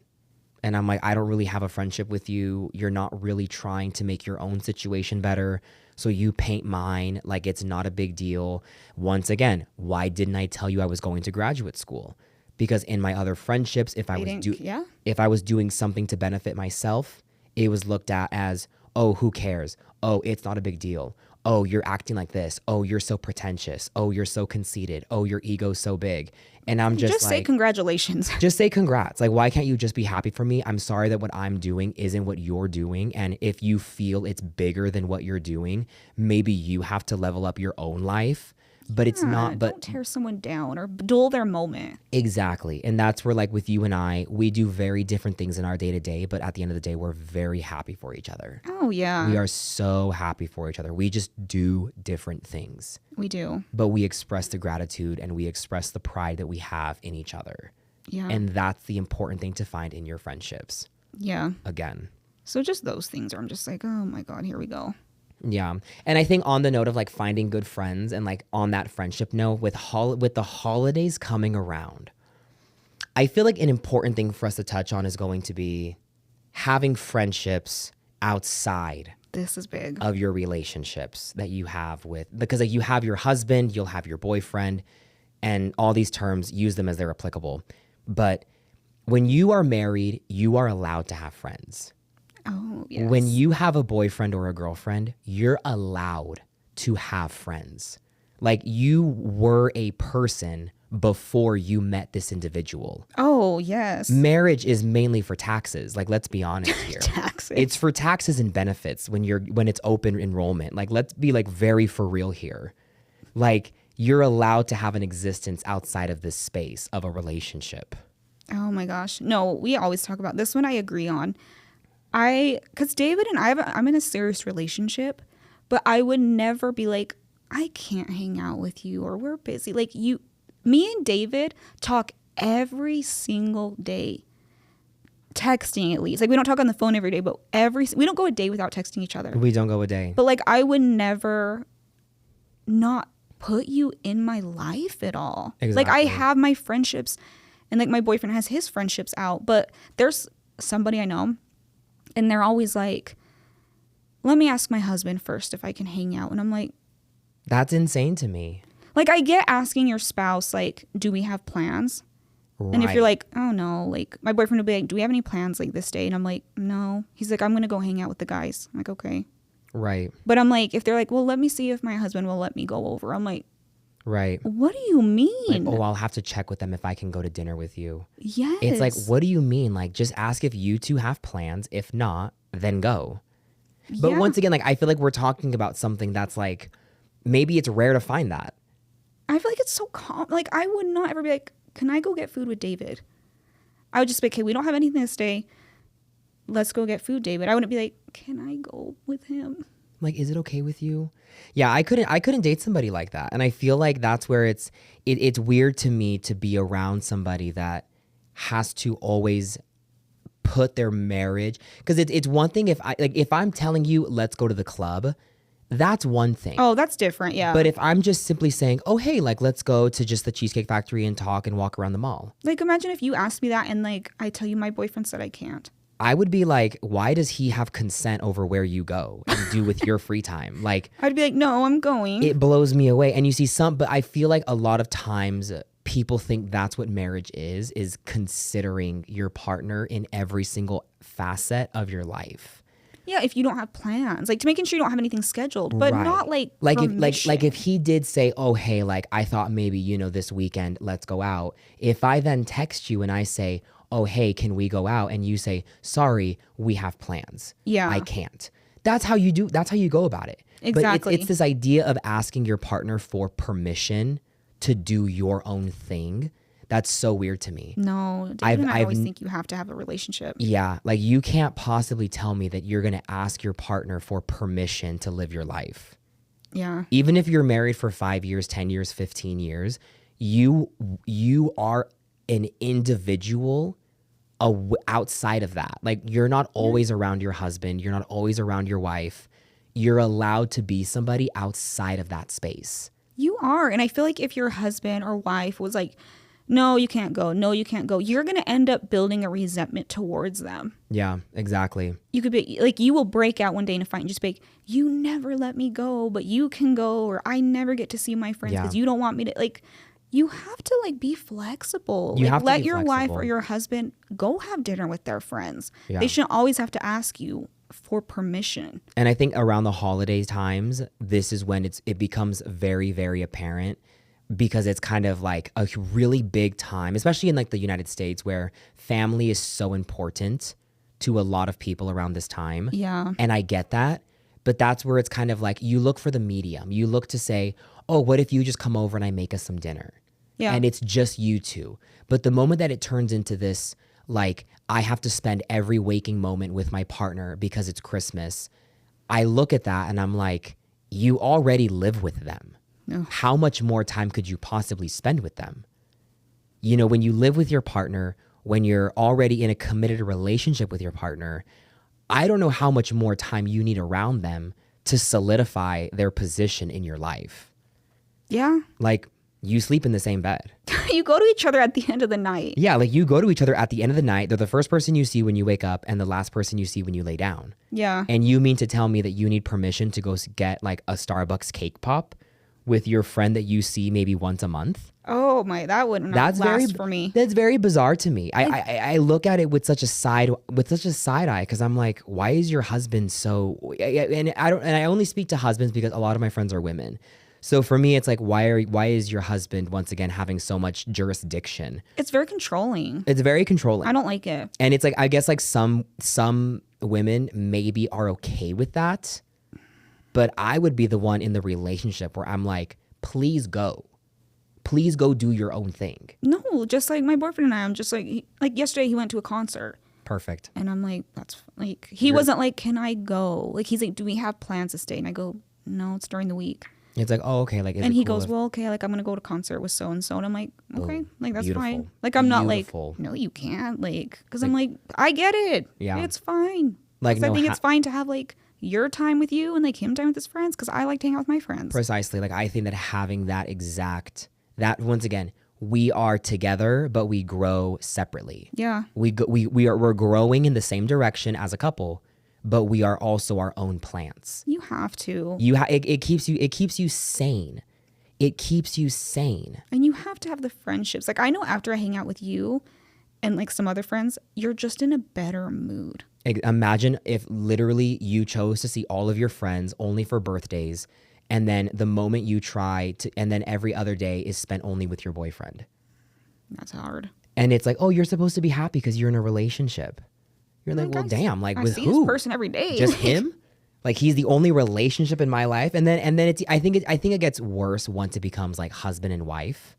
And I'm like, I don't really have a friendship with you. You're not really trying to make your own situation better. So you paint mine like it's not a big deal. Once again, why didn't I tell you I was going to graduate school? Because in my other friendships, if I was doing something to benefit myself, it was looked at as, oh, who cares? Oh, it's not a big deal. Oh, you're acting like this. Oh, you're so pretentious. Oh, you're so conceited. Oh, your ego's so big. And I'm just like, say congratulations. Just say congrats. Like, why can't you just be happy for me? I'm sorry that what I'm doing isn't what you're doing. And if you feel it's bigger than what you're doing, maybe you have to level up your own life. But it's not. But don't tear someone down or dull their moment. Exactly. And that's where, like, with you and I, we do very different things in our day to day. But at the end of the day, we're very happy for each other. Oh, yeah. We are so happy for each other. We just do different things. We do. But we express the gratitude and we express the pride that we have in each other. Yeah. And that's the important thing to find in your friendships. Yeah. Again. So just those things are, I'm just like, oh my God, here we go. Yeah. And I think on the note of like finding good friends and like on that friendship note, with the holidays coming around, I feel like an important thing for us to touch on is going to be having friendships outside. This is big. Of your relationships that you have because like you have your husband, you'll have your boyfriend, and all these terms, use them as they're applicable. But when you are married, you are allowed to have friends. Oh, yes. When you have a boyfriend or a girlfriend, you're allowed to have friends. Like, you were a person before you met this individual. Oh, yes. Marriage is mainly for taxes. Like, let's be honest here. Taxes. It's for taxes and benefits when it's open enrollment. Like, let's be like very for real here. Like, you're allowed to have an existence outside of this space of a relationship. Oh my gosh. No, we always talk about this one. I agree on. Because David and I'm in a serious relationship, but I would never be like, I can't hang out with you or we're busy. Like me and David talk every single day, texting at least. Like, we don't talk on the phone every day, but we don't go a day without texting each other. We don't go a day. But like, I would never not put you in my life at all. Exactly. Like, I have my friendships and like my boyfriend has his friendships out, but there's somebody I know and they're always like, let me ask my husband first if I can hang out. And I'm like, that's insane to me. Like, I get asking your spouse, like, do we have plans? Right. And if you're like, oh no, like my boyfriend will be like, do we have any plans like this day? And I'm like, no. He's like, I'm going to go hang out with the guys. I'm like, okay. Right. But I'm like, if they're like, well, let me see if my husband will let me go over. I'm like, right. What do you mean? Like, oh, I'll have to check with them if I can go to dinner with you. Yes. It's like, what do you mean? Like, just ask if you two have plans. If not, then go. But once again, like, I feel like we're talking about something that's like, maybe it's rare to find that. I feel like it's so calm. Like, I would not ever be like, can I go get food with David? I would just be like, okay, we don't have anything this day. Let's go get food, David. I wouldn't be like, can I go with him? Like, is it okay with you? Yeah, I couldn't date somebody like that. And I feel like that's where it's weird to me to be around somebody that has to always put their marriage, because it's one thing if I'm telling you, let's go to the club, that's one thing. Oh, that's different, yeah. But if I'm just simply saying, oh, hey, like, let's go to just the Cheesecake Factory and talk and walk around the mall. Like, imagine if you asked me that and, like, I tell you my boyfriend said I can't. I would be like, why does he have consent over where you go and do with your free time? Like, I'd be like, no, I'm going. It blows me away. And you see but I feel like a lot of times people think that's what marriage is considering your partner in every single facet of your life. Yeah, if you don't have plans, like, to making sure you don't have anything scheduled, but not like if he did say, oh, hey, like, I thought maybe, this weekend, let's go out. If I then text you and I say, oh, hey, can we go out? And you say, sorry, we have plans. Yeah. I can't. That's how you go about it. Exactly. But it's this idea of asking your partner for permission to do your own thing. That's so weird to me. No, David and I always think you have to have a relationship. Yeah, like you can't possibly tell me that you're going to ask your partner for permission to live your life. Yeah. Even if you're married for 5 years, 10 years, 15 years, you are an individual outside of that. Like you're not always around your husband, you're not always around your wife. You're allowed to be somebody outside of that space. You are. And I feel like if your husband or wife was like, no, you can't go. No, you can't go. You're going to end up building a resentment towards them. Yeah, exactly. You could be like, you will break out one day in a fight and just be like, you never let me go, but you can go, or I never get to see my friends because you don't want me to. Like, you have to like be flexible. You like, have to let be your wife flexible. or your husband go have dinner with their friends. Yeah. They shouldn't always have to ask you for permission. And I think around the holiday times, this is when it becomes very, very apparent, because it's kind of like a really big time, especially in like the United States, where family is so important to a lot of people around this time. Yeah. And I get that, but that's where it's kind of like you look for the medium. You look to say, oh, what if you just come over and I make us some dinner? Yeah. And it's just you two. But the moment that it turns into this, like, I have to spend every waking moment with my partner because it's Christmas, I look at that and I'm like, you already live with them. No. How much more time could you possibly spend with them? You know, when you live with your partner, when you're already in a committed relationship with your partner, I don't know how much more time you need around them to solidify their position in your life. Yeah. Like, you sleep in the same bed. You go to each other at the end of the night. Yeah, like you go to each other at the end of the night. They're the first person you see when you wake up and the last person you see when you lay down. Yeah. And you mean to tell me that you need permission to go get like a Starbucks cake pop with your friend that you see maybe once a month? Oh my, that would not last for me. That's very bizarre to me. I look at it with such a side eye, because I'm like, why is your husband so? And I only speak to husbands because a lot of my friends are women. So for me, it's like, why is your husband once again having so much jurisdiction? It's very controlling. It's very controlling. I don't like it. And it's like, I guess like some women maybe are okay with that, but I would be the one in the relationship where I'm like, please go do your own thing. No, just like my boyfriend and I, I'm just like yesterday he went to a concert. Perfect. And I'm like, that's like, he wasn't like, can I go? Like, he's like, do we have plans to stay? And I go, no, it's during the week. It's like, oh, okay. Like, and he goes, well, okay, like I'm going to go to concert with so-and-so. And I'm like, okay, like that's fine. Like, I'm not like, no, you can't. Like, because I'm like, I get it. Yeah. It's fine. Like, I think it's fine to have like your time with you and like him time with his friends, because I like to hang out with my friends. Precisely. Like, I think that having that once again, we are together, but we grow separately. Yeah. We're growing in the same direction as a couple, but we are also our own plants. You have to. It keeps you sane. It keeps you sane. And you have to have the friendships. Like, I know after I hang out with you and like some other friends, you're just in a better mood. Imagine if literally you chose to see all of your friends only for birthdays, and then the moment you try to, and then every other day is spent only with your boyfriend. That's hard. And it's like, oh, you're supposed to be happy because you're in a relationship. You're like, well, damn, like with who? I see this person every day. Just him? Like, he's the only relationship in my life. And then it's, I think it gets worse once it becomes like husband and wife.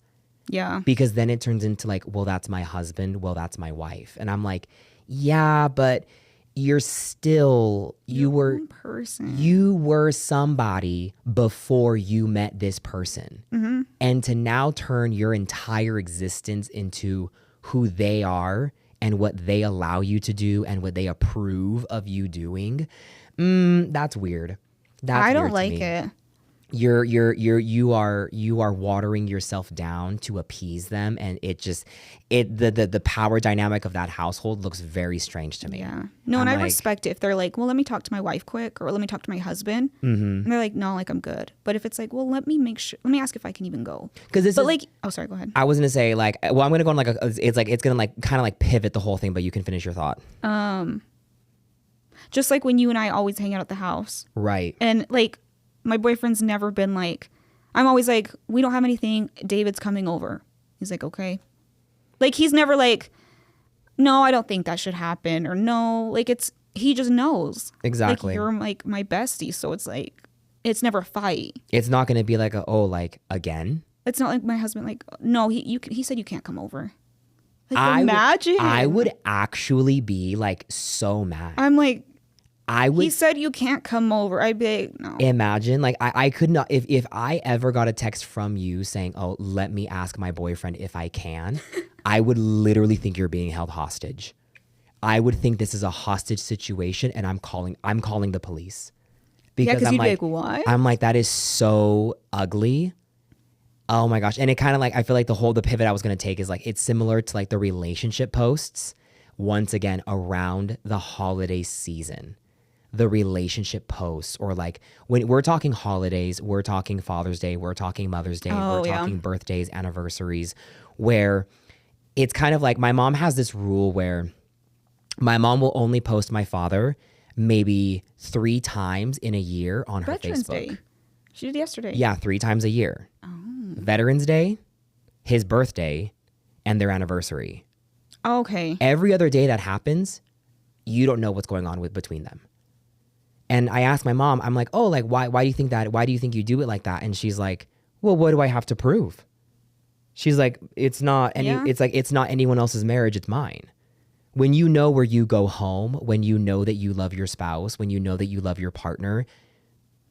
Yeah. Because then it turns into like, well, that's my husband. Well, that's my wife. And I'm like, yeah, but you're still, you were somebody before you met this person. Mm-hmm. And to now turn your entire existence into who they are and what they allow you to do and what they approve of you doing, that's weird. I don't like it. You are watering yourself down to appease them, and the power dynamic of that household looks very strange to me. Yeah. No, and I respect it if they're like, well, let me talk to my wife quick, or let me talk to my husband. Mm-hmm. And they're like, no, like I'm good. But if it's like, well, let me ask if I can even go. Oh, sorry, go ahead. I was gonna say like, well, I'm gonna go on like it's gonna like kind of like pivot the whole thing, but you can finish your thought. Just like when you and I always hang out at the house. Right. And like, my boyfriend's never been like, I'm always like, we don't have anything, David's coming over. He's like, okay. Like, he's never like, no, I don't think that should happen, or no, like he just knows. Exactly. Like, you're like my bestie, so it's like, it's never a fight. It's not gonna be like oh, like again. It's not like my husband, like, no, he said you can't come over. Like, I imagine. I would actually be like so mad. I'm like, I would he said you can't come over. I'd be like, no. imagine, like, I could not, if I ever got a text from you saying, oh, let me ask my boyfriend if I can, I would literally think you're being held hostage. I would think this is a hostage situation, and I'm calling the police. Yeah, because I'm you'd like, be like, what? I'm like, that is so ugly. Oh my gosh. And it kind of like, I feel like the pivot I was going to take is like, it's similar to like the relationship posts, once again, around the holiday season. The relationship posts, or like when we're talking holidays, we're talking Father's Day, we're talking Mother's Day, we're talking birthdays, anniversaries, where it's kind of like my mom has this rule where my mom will only post my father maybe 3 times in a year on her Veterans Facebook. Day. She did yesterday. Yeah, 3 times a year. Oh. Veterans Day, his birthday, and their anniversary. Okay. Every other day that happens, you don't know what's going on between them. And I asked my mom, I'm like, oh, like, why do you think that? Why do you think you do it like that? And she's like, well, what do I have to prove? She's like, it's not anyone else's marriage, it's mine. When you know where you go home, when you know that you love your spouse, when you know that you love your partner,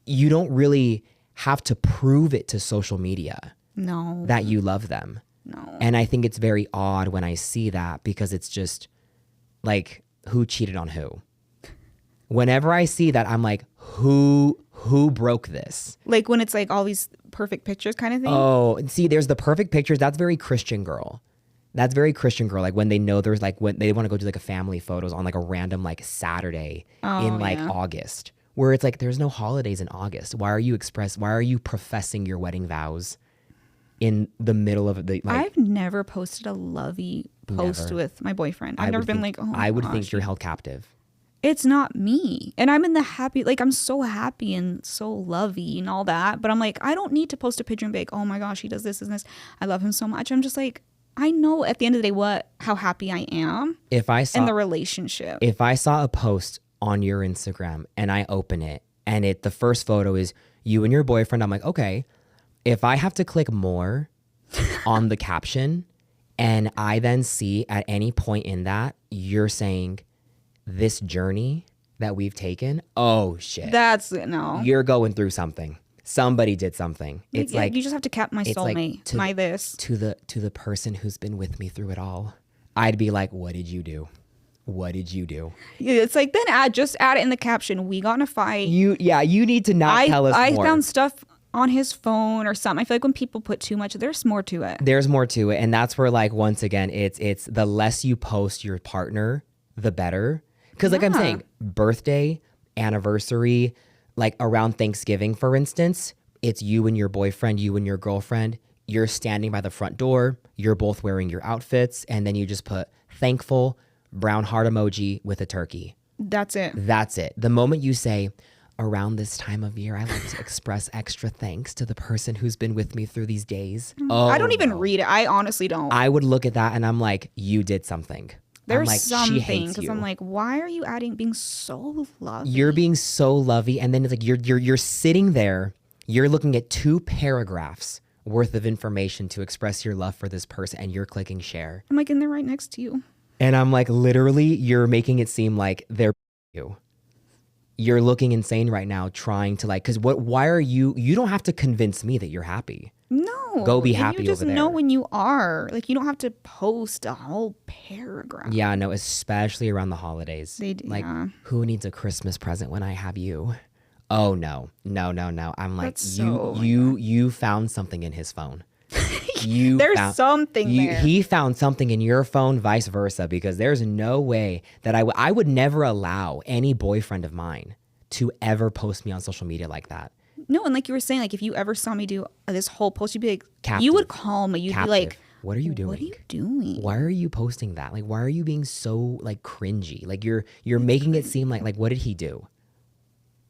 you don't really have to prove it to social media. No. That you love them. No. And I think it's very odd when I see that, because it's just like, who cheated on who? Whenever I see that, I'm like, who broke this? Like when it's like all these perfect pictures kind of thing? Oh, see, there's the perfect pictures. That's very Christian girl. That's very Christian girl. Like when they know there's like, when they want to go do like a family photos on like a random like Saturday in like August, where it's like, there's no holidays in August. Why are you professing your wedding vows in the middle of the, like, I've never posted a lovey post with my boyfriend. I've never been like, oh, I would think you're held captive. It's not me. And I'm in the happy, like, I'm so happy and so lovey and all that. But I'm like, I don't need to post a picture and be like, oh my gosh, he does this and this. I love him so much. I'm just like, I know at the end of the day how happy I am in the relationship. If I saw a post on your Instagram and I open it and the first photo is you and your boyfriend, I'm like, okay. If I have to click more on the caption and I then see at any point in that you're saying this journey that we've taken, oh shit. No. You're going through something. Somebody did something. It's like, you just have to cap my soulmate, like this. To the person who's been with me through it all. I'd be like, what did you do? What did you do? It's like, then add it in the caption. We got in a fight. You need to not tell us more. I found stuff on his phone or something. I feel like when people put too much, there's more to it. There's more to it. And that's where, like, once again, it's the less you post your partner, the better. Because like I'm saying, birthday, anniversary, like around Thanksgiving, for instance, it's you and your boyfriend, you and your girlfriend. You're standing by the front door. You're both wearing your outfits. And then you just put thankful, brown heart emoji with a turkey. That's it. That's it. The moment you say, around this time of year, I like to express extra thanks to the person who's been with me through these days. Oh, I don't even read it. I honestly don't. I would look at that and I'm like, you did something. There's like, something, because I'm like, why are you being so lovey? You're being so lovey, and then it's like you're sitting there, you're looking at 2 paragraphs worth of information to express your love for this person, and you're clicking share. I'm like, and they're right next to you. And I'm like, literally, you're making it seem like they're you. You're looking insane right now, trying to like, because why are you don't have to convince me that you're happy. No. Go be happy over there. You just know when you are. Like, you don't have to post a whole paragraph. Yeah, no, especially around the holidays. They do. Like, who needs a Christmas present when I have you? Oh, no. I'm like, you found something in his phone. There's something there. He found something in your phone, vice versa, because there's no way that I would never allow any boyfriend of mine to ever post me on social media like that. No, and like you were saying, like if you ever saw me do this whole post, you'd be like, Captive. you would call me. You'd be like, what are you doing? What are you doing? Why are you posting that? Like, why are you being so like cringy? Like you're making it seem like what did he do?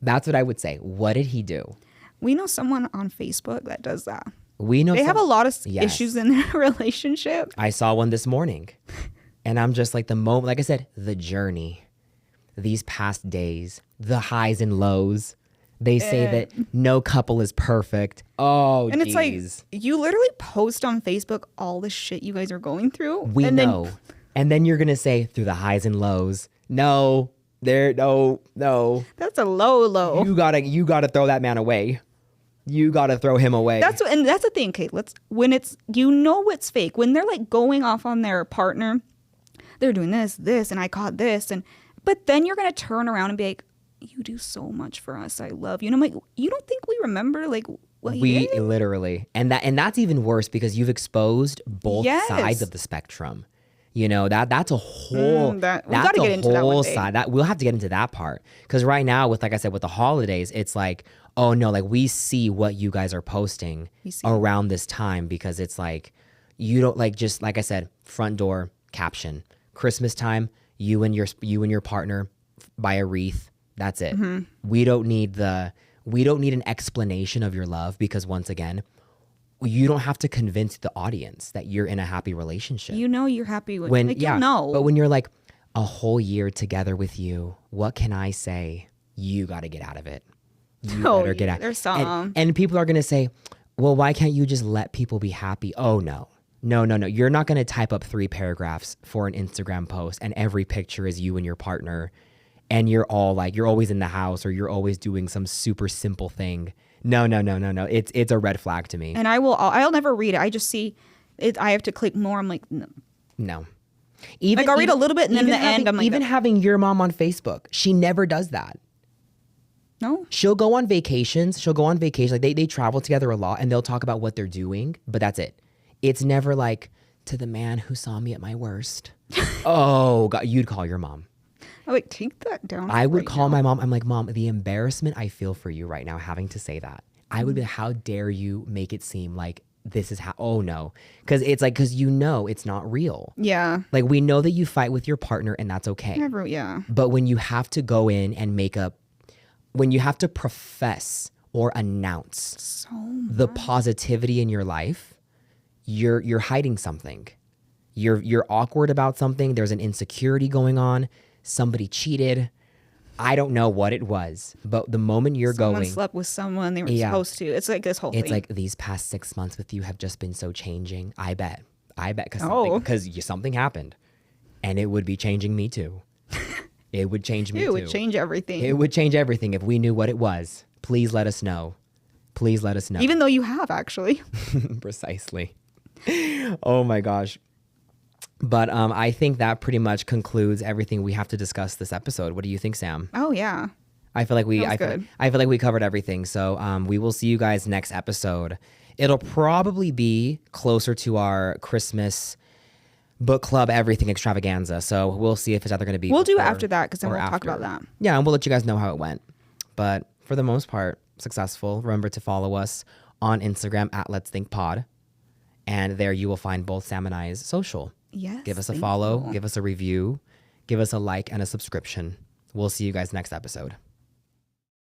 That's what I would say. What did he do? We know someone on Facebook that does that. They have a lot of issues in their relationship. I saw one this morning, and I'm just like like I said, the journey, these past days, the highs and lows, They say that no couple is perfect. Oh, And it's like, geez. you literally post on Facebook all the shit you guys are going through. We and know. Then, And then you're going to say through the highs and lows. No, no. that's a low. You gotta throw that man away. You gotta throw him away. That's the thing, Kate. When it's, it's fake. When they're like going off on their partner, they're doing this, and I caught this, but then you're gonna turn around and be like, you do so much for us. I love you. And I'm like, you don't think we remember like what you did? Literally, and that's even worse because you've exposed both sides of the spectrum. You know, that's a whole we gotta get into that one day. side that we'll have to get into that part, because right now with, like I said, with the holidays, it's like, oh no, like we see what you guys are posting around this time, because it's like, you don't, like, just like I said, front door caption, Christmas time, you and your partner buy a wreath. That's it. Mm-hmm. We don't need an explanation of your love, because once again, you don't have to convince the audience that you're in a happy relationship. You know you're happy with you know. But when you're like, a whole year together with you, what can I say? You got to get out of it. You better get out. There's some. And people are going to say, well, why can't you just let people be happy? Oh, no. No. You're not going to type up 3 paragraphs for an Instagram post and every picture is you and your partner, and you're all like, you're always in the house, or you're always doing some super simple thing. No. It's a red flag to me. And I'll never read it. I just see it. I have to click more. I'm like, No. I'll read a little bit, and then in the end, I'm like, even having your mom on Facebook, she never does that. No. She'll go on vacations. Like they travel together a lot, and they'll talk about what they're doing, but that's it. It's never like, to the man who saw me at my worst. Oh God, you'd call your mom. I'm like, take that down. I would call my mom. I'm like, Mom, the embarrassment I feel for you right now having to say that. I would be, how dare you make it seem like this is how, oh no. Because you know it's not real. Yeah. Like, we know that you fight with your partner, and that's okay. Never, yeah. But when you have to go in and when you have to profess or announce the positivity in your life, you're hiding something. You're awkward about something. There's an insecurity going on. Somebody cheated. I don't know what it was, but the moment someone slept with someone they were supposed to. It's like this whole thing. It's like, these past 6 months with you have just been so changing. I bet because something happened, and it would be changing me too. It would change me too. It would change everything. It would change everything if we knew what it was. Please let us know. Even though you have, actually. Precisely. Oh my gosh. But I think that pretty much concludes everything we have to discuss this episode. What do you think, Sam? Oh yeah. I feel like I feel like we covered everything. So we will see you guys next episode. It'll probably be closer to our Christmas book club everything extravaganza. So we'll see if it's either going to be. We'll do it after that, because then we'll talk about that. Yeah, and we'll let you guys know how it went. But for the most part, successful. Remember to follow us on Instagram at Let's Think Pod, and there you will find both Sam and I's social. Yes. Give us a follow, give us a review, give us a like and a subscription. We'll see you guys next episode.